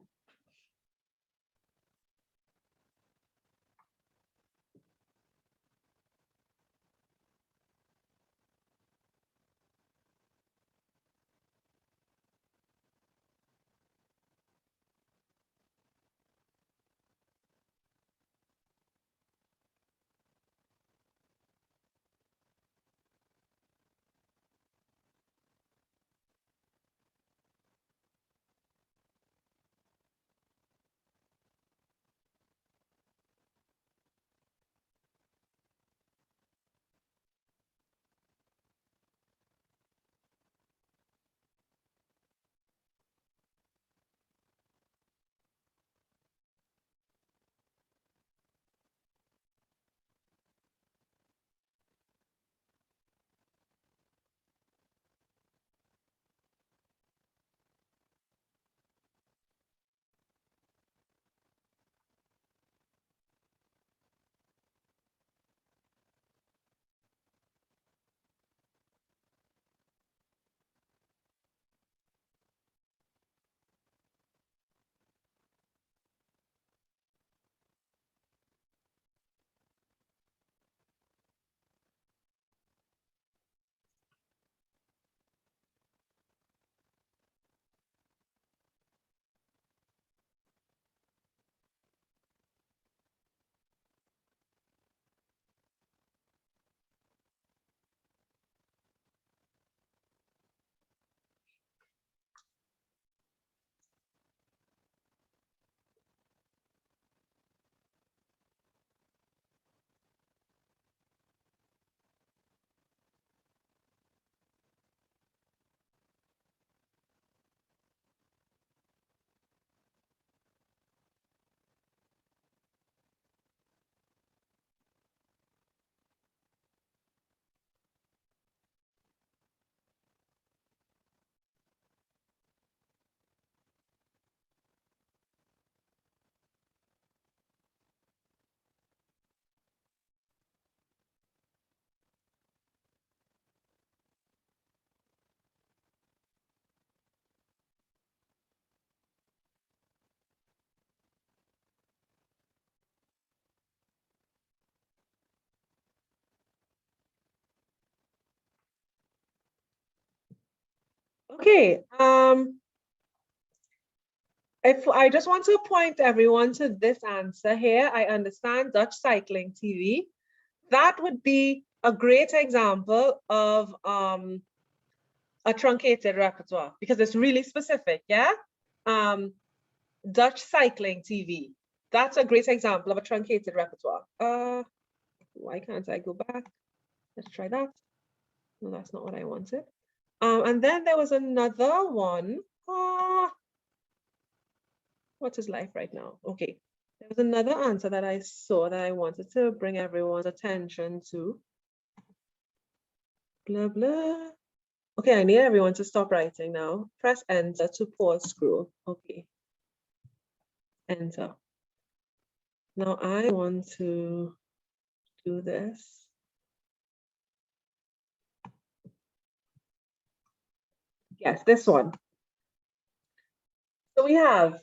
Okay. If I just want to point everyone to this answer here, I understand Dutch cycling TV. That would be a great example of a truncated repertoire because it's really specific, yeah? Dutch cycling TV. That's a great example of a truncated repertoire. Why can't I go back? Let's try that. No, that's not what I wanted. And then there was another one. What is life right now? Okay. There was another answer that I saw that I wanted to bring everyone's attention to. Blah, blah. Okay, I need everyone to stop writing now. Press enter to pause scroll. Okay. Enter. Now I want to do this. Yes, this one. So we have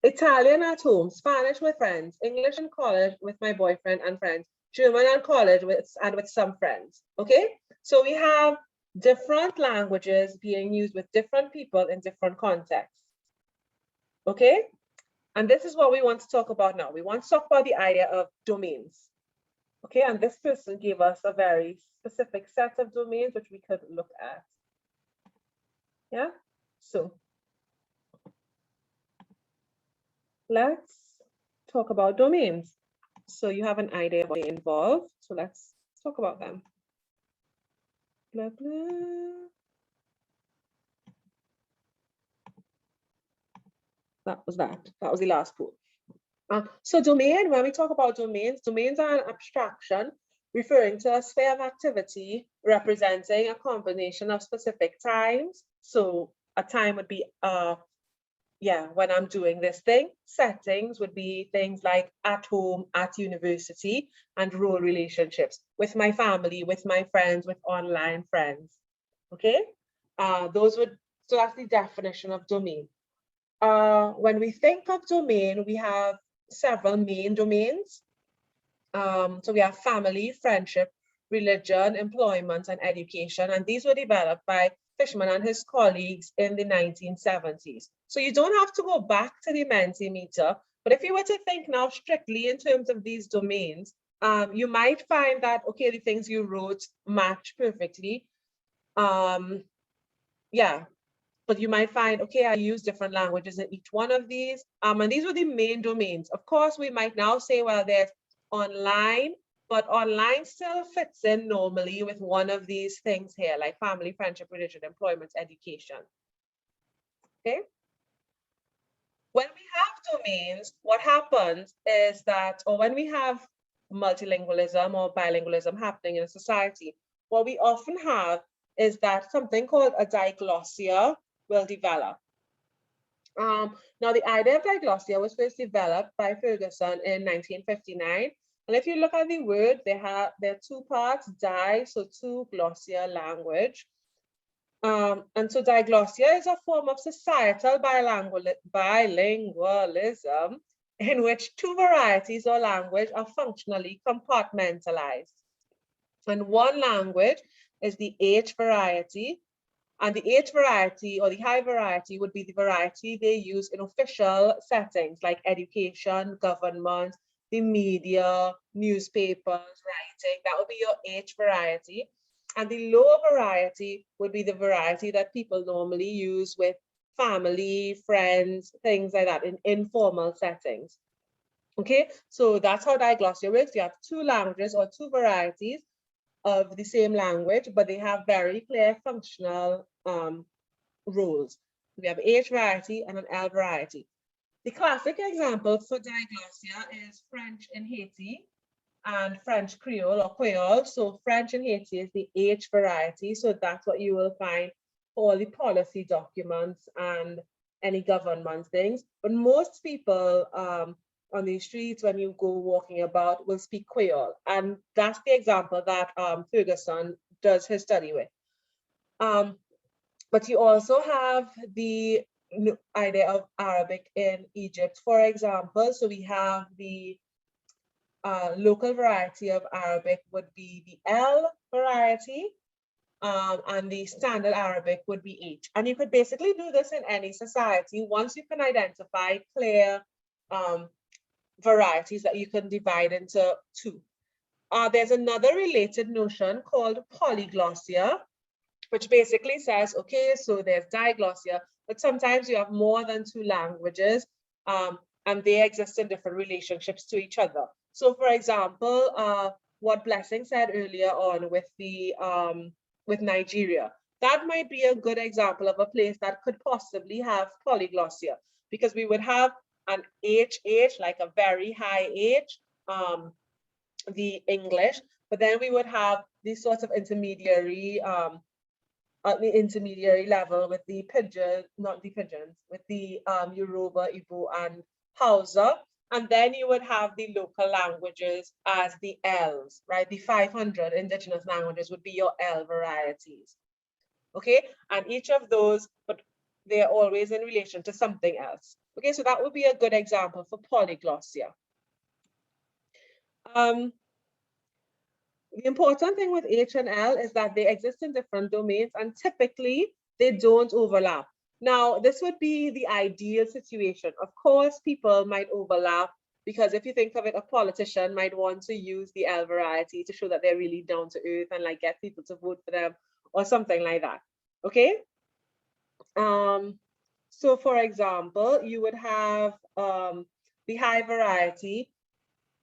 Italian at home, Spanish with friends, English in college with my boyfriend and friends. German and college and with some friends, okay? So we have different languages being used with different people in different contexts, okay? And this is what we want to talk about now. We want to talk about the idea of domains, okay? And this person gave us a very specific set of domains which we could look at, yeah? So let's talk about domains. So you have an idea of what they involve. So let's talk about them. Blah, blah. That was the last pool. So domain, when we talk about domains are an abstraction referring to a sphere of activity representing a combination of specific times. So a time would be, when I'm doing this thing. Settings would be things like at home, at university, and role relationships with my family, with my friends, with online friends. Okay, so that's the definition of domain. When we think of domain, we have several main domains. So we have family, friendship, religion, employment, and education. And these were developed by Fishman and his colleagues in the 1970s. So you don't have to go back to the Mentimeter, but if you were to think now strictly in terms of these domains, you might find that, okay, the things you wrote match perfectly. But you might find, okay, I use different languages in each one of these. And these were the main domains. Of course, we might now say, well, there's online, but online still fits in normally with one of these things here, like family, friendship, religion, employment, education. Okay. When we have domains, what happens is that, or when we have multilingualism or bilingualism happening in a society, what we often have is that something called a diglossia will develop. Now, the idea of diglossia was first developed by Ferguson in 1959. And if you look at the word, there are two parts, so two, glossia, language. And so diglossia is a form of societal bilingualism in which two varieties of language are functionally compartmentalized. And one language is the H variety, and the H variety or the high variety would be the variety they use in official settings like education, government, the media, newspapers, writing. That would be your H variety. And the lower variety would be the variety that people normally use with family, friends, things like that in informal settings. Okay, so that's how diglossia works. You have two languages or two varieties of the same language, but they have very clear functional roles. We have H variety and an L variety. The classic example for diglossia is French in Haiti and French Creole or Creole. So French in Haiti is the H variety. So that's what you will find for all the policy documents and any government things. But most people on the streets, when you go walking about, will speak Creole. And that's the example that Ferguson does his study with. But you also have the idea of Arabic in Egypt, for example. So we have the local variety of Arabic would be the L variety, and the standard Arabic would be H. And you could basically do this in any society once you can identify clear varieties that you can divide into two. There's another related notion called polyglossia, which basically says, okay, so there's diglossia, but sometimes you have more than two languages, and they exist in different relationships to each other. So for example, what Blessing said earlier on with the with Nigeria, that might be a good example of a place that could possibly have polyglossia, because we would have an HH, like a very high H, the English, but then we would have these sorts of intermediary, at the intermediary level with the pidgin, not the pigeons, with the Yoruba, Igbo, and Hausa. And then you would have the local languages as the L's, right? The 500 indigenous languages would be your L varieties. Okay, and each of those, but they're always in relation to something else. Okay, so that would be a good example for polyglossia. The important thing with H and L is that they exist in different domains and typically they don't overlap. Now, this would be the ideal situation. Of course, people might overlap because if you think of it, a politician might want to use the L variety to show that they're really down to earth and like get people to vote for them or something like that. Okay. So for example, you would have the high variety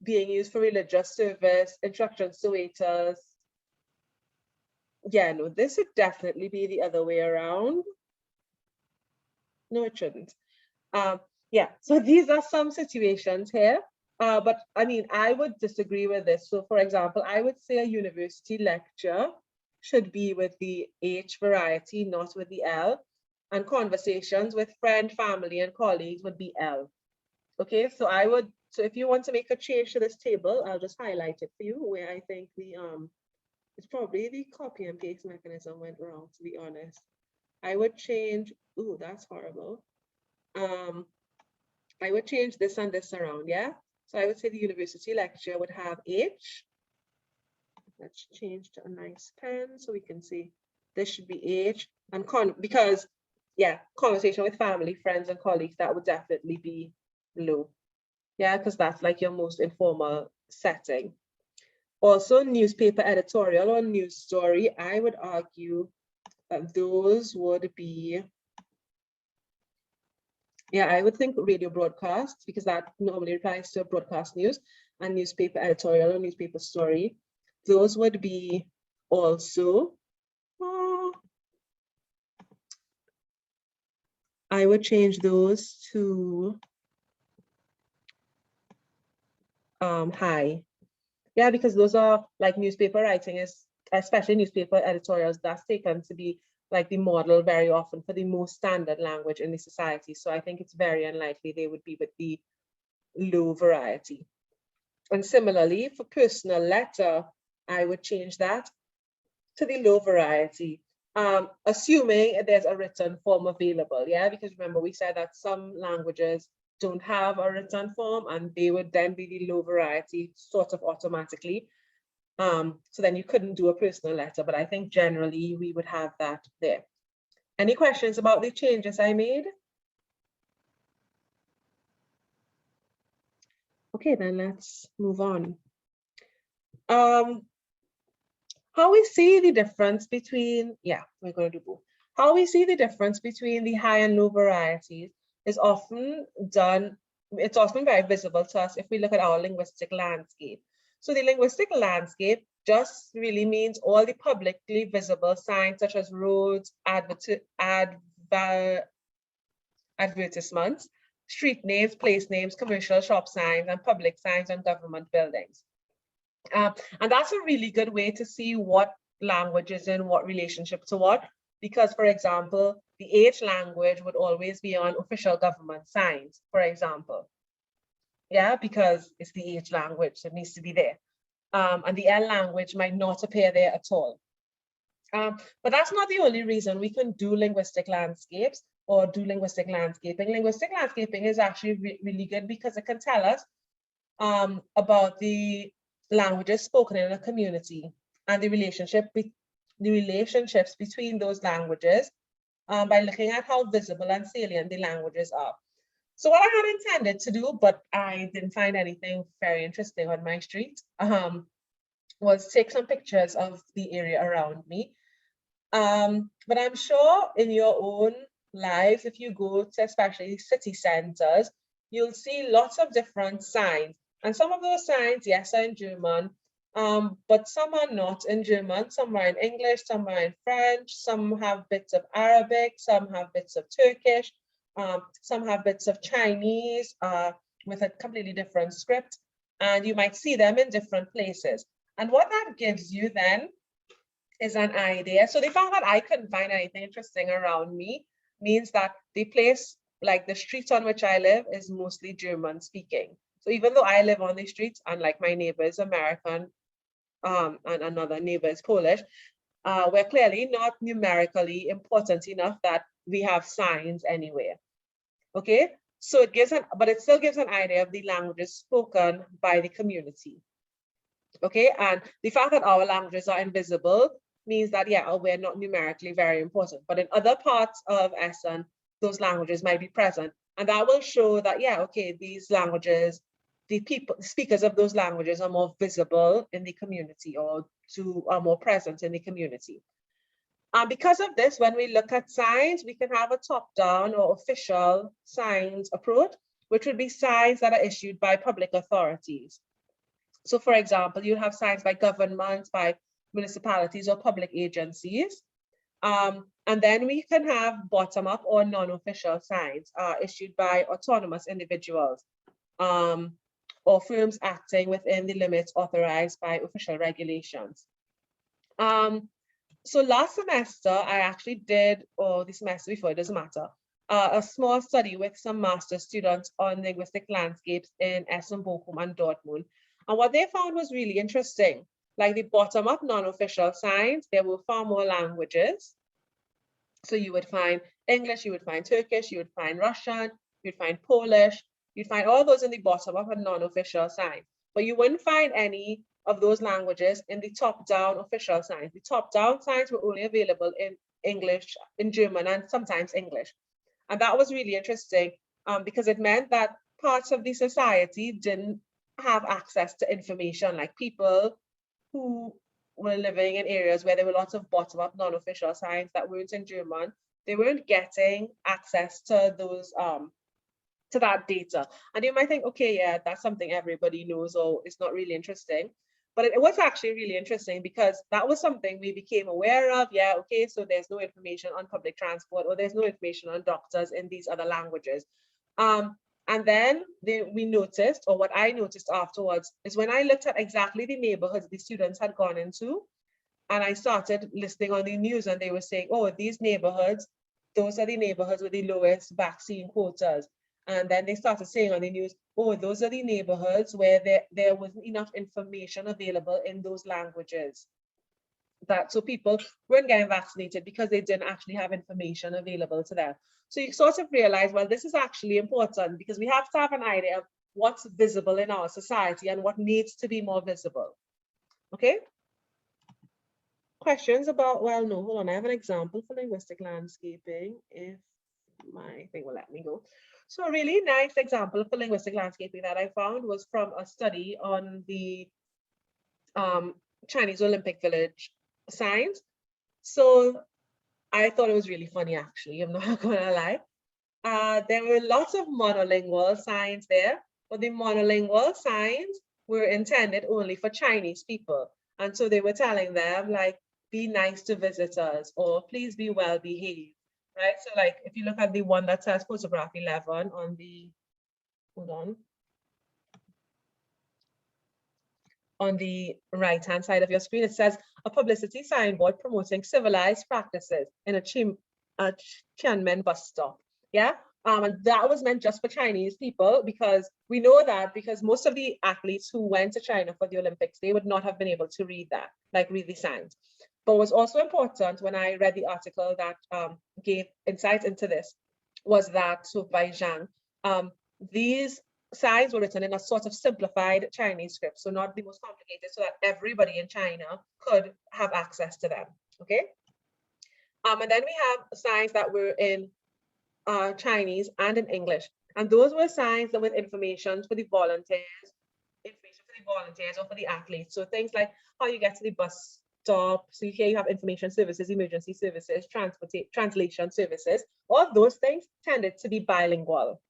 being used for religious service, instructions to waiters. Yeah, no, this would definitely be the other way around. No, it shouldn't. Yeah, so these are some situations here, but I mean, I would disagree with this. So for example, I would say a university lecture should be with the H variety, not with the L, and conversations with friend, family, and colleagues would be L. Okay, so so if you want to make a change to this table, I'll just highlight it for you where I think it's probably the copy and paste mechanism went wrong, to be honest. I would change, ooh, that's horrible. I would change this and this around, yeah? So I would say the university lecture would have H. Let's change to a nice pen so we can see this should be H. And because, yeah, conversation with family, friends, and colleagues, that would definitely be low. Yeah, because that's like your most informal setting. Also, newspaper editorial or news story, I would argue that those would be, yeah, I would think radio broadcast, because that normally applies to broadcast news, and newspaper editorial or newspaper story. Those would be also, I would change those to high. Yeah, because those are like newspaper writing is, especially newspaper editorials, that's taken to be like the model very often for the most standard language in the society. So I think it's very unlikely they would be with the low variety. And similarly, for personal letter, I would change that to the low variety, assuming there's a written form available. Yeah, because remember we said that some languages don't have a written form and they would then be the low variety sort of automatically. So then you couldn't do a personal letter, but I think generally we would have that there. Any questions about the changes I made? Okay, then let's move on. How we see the difference between, yeah, we're going to do both. How we see the difference between the high and low varieties is often done, it's often very visible to us if we look at our linguistic landscape. So the linguistic landscape just really means all the publicly visible signs such as roads, advertisements, street names, place names, commercial shop signs, and public signs on government buildings. And that's a really good way to see what language is in what relationship to what, because for example, the H language would always be on official government signs, for example. Yeah, because it's the H language, so it needs to be there. And the L language might not appear there at all. But that's not the only reason we can do linguistic landscapes or do linguistic landscaping. Linguistic landscaping is actually really good because it can tell us about the languages spoken in a community and the relationships between those languages by looking at how visible and salient the languages are. So what I had intended to do, but I didn't find anything very interesting on my street, was take some pictures of the area around me. But I'm sure in your own lives, if you go to especially city centers, you'll see lots of different signs. And some of those signs, yes, are in German, but some are not in German. Some are in English, some are in French, some have bits of Arabic, some have bits of Turkish, some have bits of Chinese with a completely different script. And you might see them in different places. And what that gives you then is an idea. So the fact that I couldn't find anything interesting around me means that the place, like the street on which I live, is mostly German speaking. So even though I live on the streets, and like my neighbor is American, and another neighbor is Polish, we're clearly not numerically important enough that we have signs anywhere. Okay, so it gives but it still gives an idea of the languages spoken by the community. Okay, and the fact that our languages are invisible means that, yeah, we're not numerically very important, but in other parts of Essen, those languages might be present. And that will show that, yeah, okay, these languages, the speakers of those languages are more visible in the community, or are more present in the community. And because of this, when we look at signs, we can have a top-down or official signs approach, which would be signs that are issued by public authorities. So for example, you have signs by governments, by municipalities or public agencies. And then we can have bottom-up or non-official signs issued by autonomous individuals or firms acting within the limits authorized by official regulations. So last semester, I actually did, or the semester before, it doesn't matter, a small study with some master's students on linguistic landscapes in Essen, Bochum, and Dortmund. And what they found was really interesting. Like the bottom-up non-official signs, there were far more languages. So you would find English, you would find Turkish, you would find Russian, you'd find Polish, you'd find all those in the bottom-up and non-official signs. But you wouldn't find any of those languages in the top-down official signs. The top-down signs were only available in English, in German, and sometimes English. And that was really interesting because it meant that parts of the society didn't have access to information, like people who were living in areas where there were lots of bottom-up non-official signs that weren't in German. They weren't getting access to those to that data. And you might think, okay, yeah, that's something everybody knows, or it's not really interesting. But it was actually really interesting because that was something we became aware of. Yeah, okay, so there's no information on public transport, or there's no information on doctors in these other languages. And then we noticed, or what I noticed afterwards, is when I looked at exactly the neighborhoods the students had gone into, and I started listening on the news, and they were saying, oh, these neighborhoods, those are the neighborhoods with the lowest vaccine quotas. And then they started saying on the news, oh, those are the neighborhoods where there wasn't enough information available in those languages. So people weren't getting vaccinated because they didn't actually have information available to them. So you sort of realize, well, this is actually important because we have to have an idea of what's visible in our society and what needs to be more visible. Okay? Questions about, well, no, hold on, I have an example for linguistic landscaping, if my thing will let me go. So a really nice example for linguistic landscaping that I found was from a study on the Chinese Olympic Village signs. So I thought it was really funny, actually, I'm not gonna lie. There were lots of monolingual signs there, but the monolingual signs were intended only for Chinese people. And so they were telling them, like, be nice to visitors, or please be well behaved, right? So like, if you look at the one that says photograph 11 on the, hold on the right-hand side of your screen, it says a publicity signboard promoting civilized practices in a Tiananmen bus stop. Yeah, and that was meant just for Chinese people, because we know that because most of the athletes who went to China for the Olympics, they would not have been able to read that, like read the signs. But what's also important when I read the article that gave insight into this was that, so by Zhang, these signs were written in a sort of simplified Chinese script, so not the most complicated, so that everybody in China could have access to them, okay? And then we have signs that were in Chinese and in English, and those were signs that with information for the volunteers, or for the athletes. So things like how you get to the bus stop. So here you have information services, emergency services, translation services. All those things tended to be bilingual.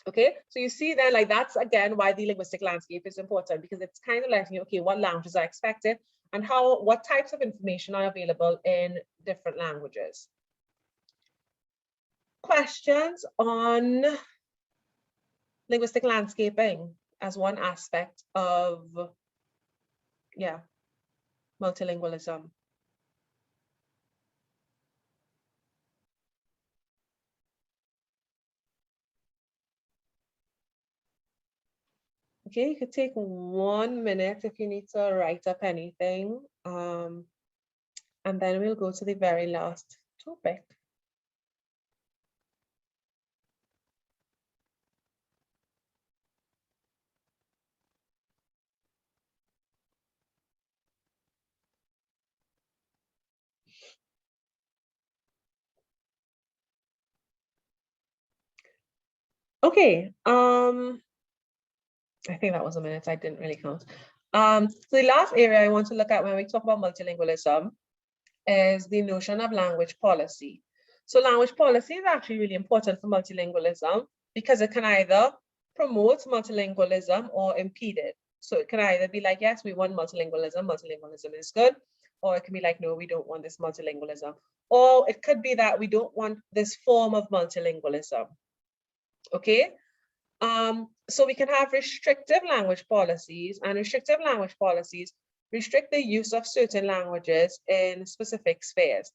Okay, so you see then, like, that's again why the linguistic landscape is important, because it's kind of letting you, okay, what languages are expected and what types of information are available in different languages. Questions on linguistic landscaping as one aspect of, yeah, multilingualism. Okay, you could take 1 minute if you need to write up anything. And then we'll go to the very last topic. Okay, I think that was a minute, I didn't really count. So the last area I want to look at when we talk about multilingualism is the notion of language policy. So language policy is actually really important for multilingualism because it can either promote multilingualism or impede it. So it can either be like, yes, we want multilingualism, multilingualism is good, or it can be like, no, we don't want this multilingualism. Or it could be that we don't want this form of multilingualism. Okay, so we can have restrictive language policies, and restrictive language policies restrict the use of certain languages in specific spheres.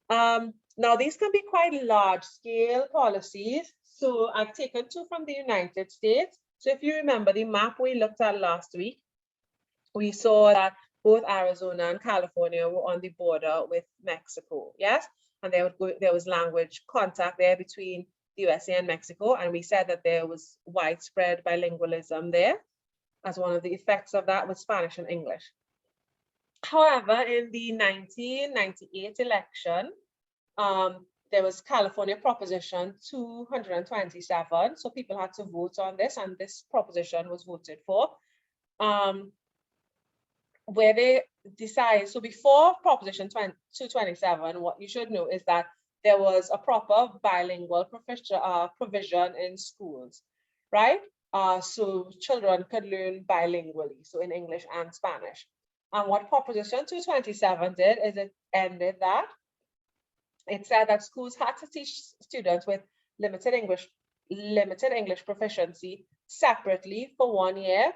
Now, these can be quite large scale policies. So I've taken two from the United States. So if you remember the map we looked at last week, we saw that both Arizona and California were on the border with Mexico, yes? And there was language contact there between the USA and Mexico, and we said that there was widespread bilingualism there as one of the effects of that with Spanish and English. However, in the 1998 election, there was California Proposition 227, so people had to vote on this, and this proposition was voted for, where they decided, so before Proposition 227, what you should know is that there was a proper bilingual provision in schools, right? So children could learn bilingually, so in English and Spanish. And what Proposition 227 did is it ended that. It said that schools had to teach students with limited English proficiency separately for 1 year,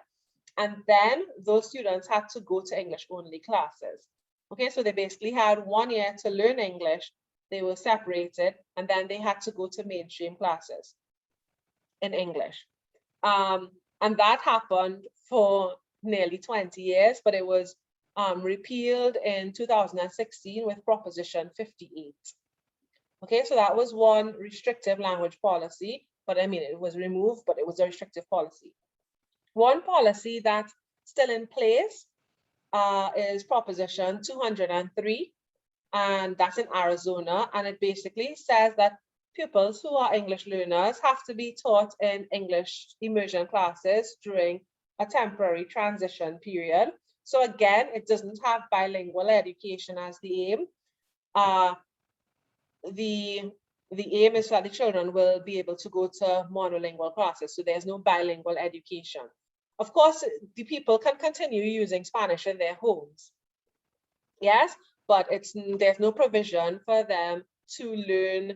and then those students had to go to English only classes. Okay, so they basically had 1 year to learn English. They were separated, and then they had to go to mainstream classes in English. And that happened for nearly 20 years, but it was repealed in 2016 with Proposition 58. Okay, so that was one restrictive language policy, but I mean, it was removed, but it was a restrictive policy. One policy that's still in place is Proposition 203, and that's in Arizona, and it basically says that pupils who are English learners have to be taught in English immersion classes during a temporary transition period. So again, it doesn't have bilingual education as the aim. The aim is that the children will be able to go to monolingual classes, so there's no bilingual education. Of course, the people can continue using Spanish in their homes, yes, but there's no provision for them to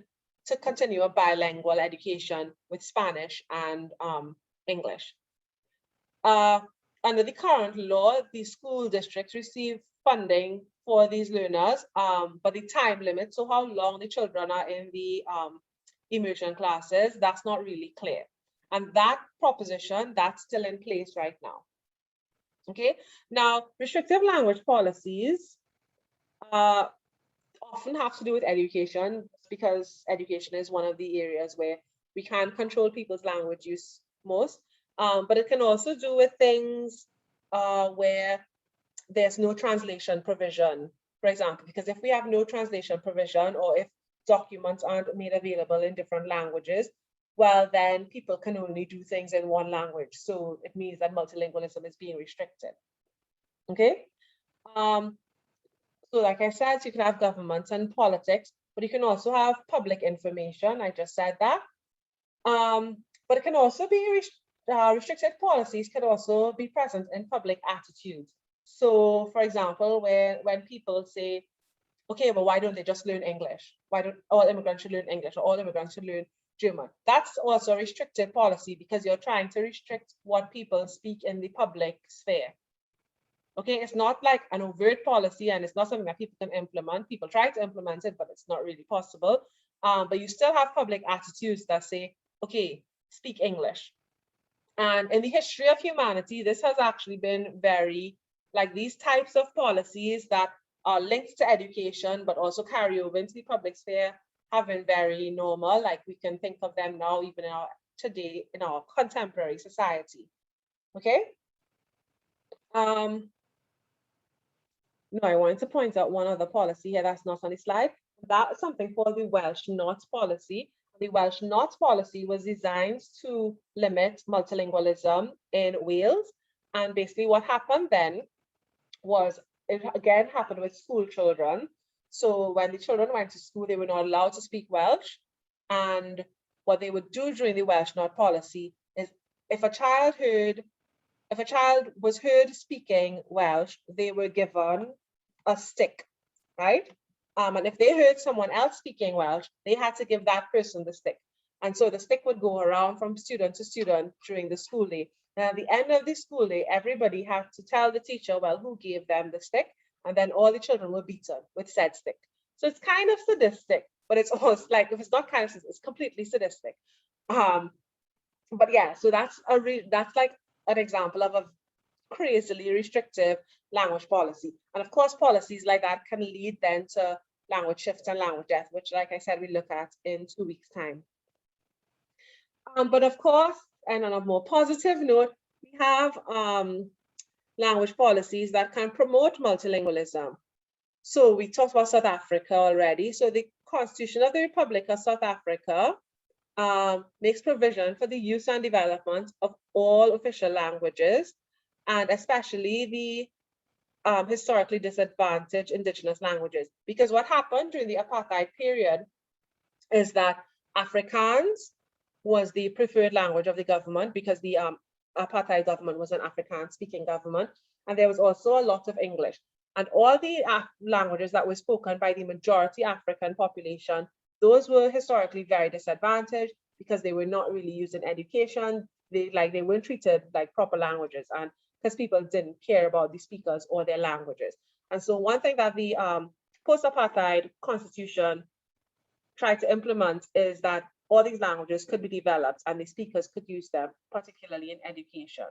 continue a bilingual education with Spanish and English. Under the current law, the school districts receive funding for these learners, but the time limit, so how long the children are in the immersion classes, that's not really clear. And that proposition, that's still in place right now. Okay, now restrictive language policies often have to do with education, because education is one of the areas where we can control people's language use most. But it can also do with things where there's no translation provision, for example, because if we have no translation provision, or if documents aren't made available in different languages, well, then people can only do things in one language. So it means that multilingualism is being restricted. Okay. So like I said, you can have governments and politics, but you can also have public information. I just said that. But it can also be restricted policies can also be present in public attitudes. So for example, when people say, okay, well, why don't they just learn English? Why don't all immigrants should learn English, or all immigrants should learn German? That's also a restricted policy, because you're trying to restrict what people speak in the public sphere. Okay, it's not like an overt policy, and it's not something that people can implement. People try to implement it, but it's not really possible. But you still have public attitudes that say, okay, speak English. And in the history of humanity, this has actually been very, like, these types of policies that are linked to education, but also carry over into the public sphere, have been very normal. Like, we can think of them now, even today in our contemporary society. Okay. No, I wanted to point out one other policy here that's not on the slide. That is something called the Welsh Not policy. The Welsh Not policy was designed to limit multilingualism in Wales. And basically what happened then was, it again happened with school children. So when the children went to school, they were not allowed to speak Welsh. And what they would do during the Welsh Not policy is, if a child was heard speaking Welsh, they were given a stick, right? And if they heard someone else speaking Welsh, they had to give that person the stick. And so the stick would go around from student to student during the school day. And at the end of the school day, everybody had to tell the teacher, well, who gave them the stick? And then all the children were beaten with said stick. So it's kind of sadistic, but it's almost like, if it's not kind of, it's completely sadistic. But yeah, so that's like an example of a crazily restrictive language policy. And of course, policies like that can lead then to language shifts and language death, which, like I said, we look at in 2 weeks' time. But of course, and on a more positive note, we have language policies that can promote multilingualism. So we talked about South Africa already. So the Constitution of the Republic of South Africa makes provision for the use and development of all official languages, and especially the historically disadvantaged indigenous languages. Because what happened during the apartheid period is that Afrikaans was the preferred language of the government, because the apartheid government was an Afrikaans speaking government. And there was also a lot of English. And all the languages that were spoken by the majority African population, those were historically very disadvantaged because they were not really used in education. They weren't treated like proper languages, and because people didn't care about the speakers or their languages. And so one thing that the post-apartheid constitution tried to implement is that all these languages could be developed and the speakers could use them, particularly in education.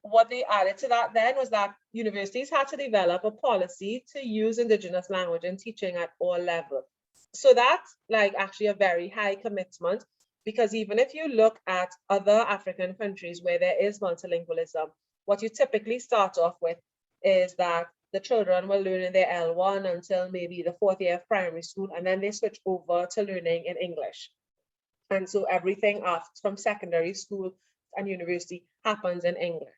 What they added to that then was that universities had to develop a policy to use indigenous language in teaching at all levels. So that's like actually a very high commitment, because even if you look at other African countries where there is multilingualism, what you typically start off with is that the children will learn in their L1 until maybe the 4th year of primary school, and then they switch over to learning in English. And so everything after, from secondary school and university, happens in English.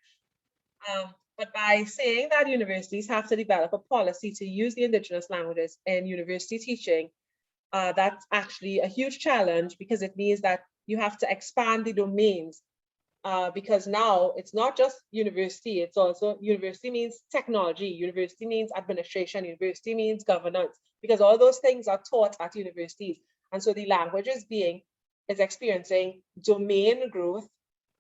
But by saying that universities have to develop a policy to use the indigenous languages in university teaching, that's actually a huge challenge, because it means that you have to expand the domains, because now it's not just university, it's also university means technology, university means administration, university means governance, because all those things are taught at universities. And so the language is experiencing domain growth.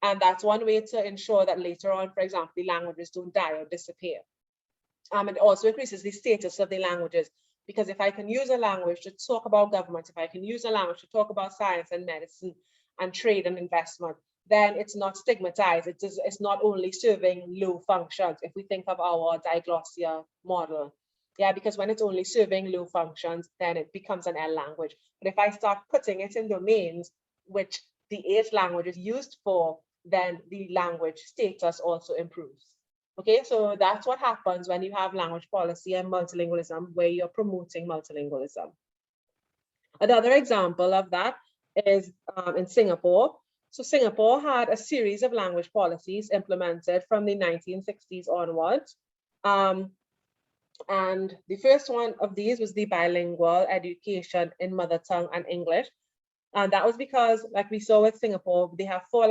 And that's one way to ensure that later on, for example, the languages don't die or disappear. It also increases the status of the languages, because if I can use a language to talk about government, if I can use a language to talk about science and medicine and trade and investment, then it's not stigmatized. It's not only serving low functions. If we think of our diglossia model, yeah, because when it's only serving low functions, then it becomes an L language. But if I start putting it in domains which the 8 language is used for, then the language status also improves. Okay, so that's what happens when you have language policy and multilingualism, where you're promoting multilingualism. Another example of that is in Singapore. So Singapore had a series of language policies implemented from the 1960s onwards. And the first one of these was the bilingual education in mother tongue and English. And that was because, like we saw with Singapore, they have 4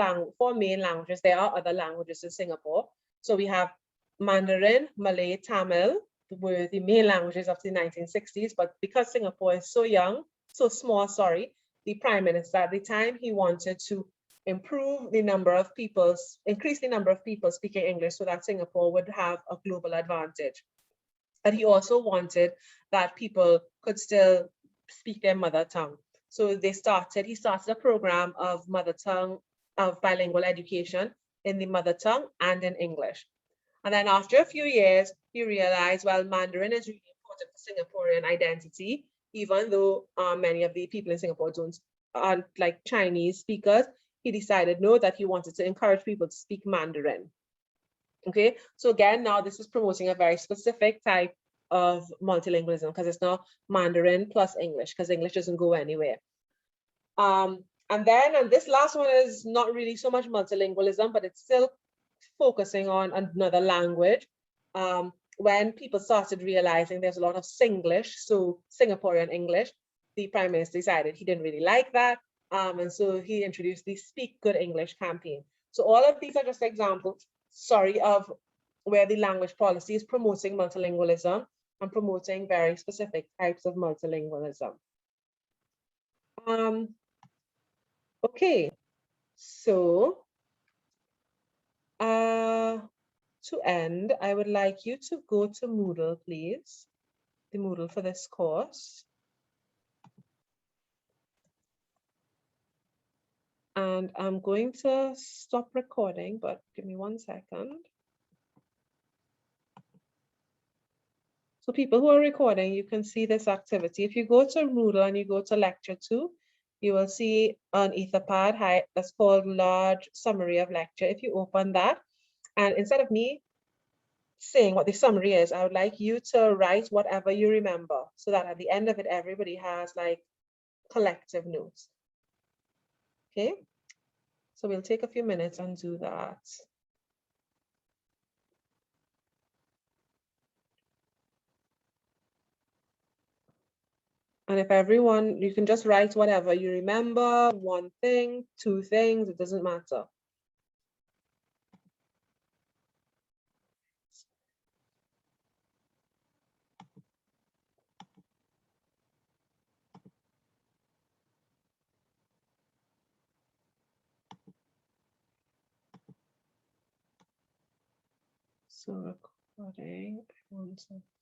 main languages. There are other languages in Singapore. So we have Mandarin, Malay, Tamil were the main languages of the 1960s. But because Singapore is so young, so small, sorry, the prime minister at the time, he wanted to improve the number of people, increase the number of people speaking English so that Singapore would have a global advantage. And he also wanted that people could still speak their mother tongue. So he started a program of bilingual education in the mother tongue and in English. And then after a few years, he realized, well, Mandarin is really important for Singaporean identity, even though many of the people in Singapore aren't like Chinese speakers. He decided, no, that he wanted to encourage people to speak Mandarin. Okay, so again, now this is promoting a very specific type of multilingualism, because it's now Mandarin plus English, because English doesn't go anywhere. And this last one is not really so much multilingualism, but it's still focusing on another language. When people started realizing there's a lot of Singlish, so Singaporean English, the Prime Minister decided he didn't really like that. And so he introduced the Speak Good English campaign. So all of these are just examples, of where the language policy is promoting multilingualism and promoting very specific types of multilingualism. Okay, so to end, I would like you to go to Moodle, please. The Moodle for this course. And I'm going to stop recording, but give me 1 second. So people who are recording, you can see this activity. If you go to Moodle and you go to lecture 2, you will see an Etherpad that's called Large Summary of Lecture. If you open that, and instead of me saying what the summary is, I would like you to write whatever you remember, so that at the end of it, everybody has like collective notes. Okay, so we'll take a few minutes and do that. And if everyone, you can just write whatever you remember, 1 thing, 2 things, it doesn't matter. So recording, 1 second.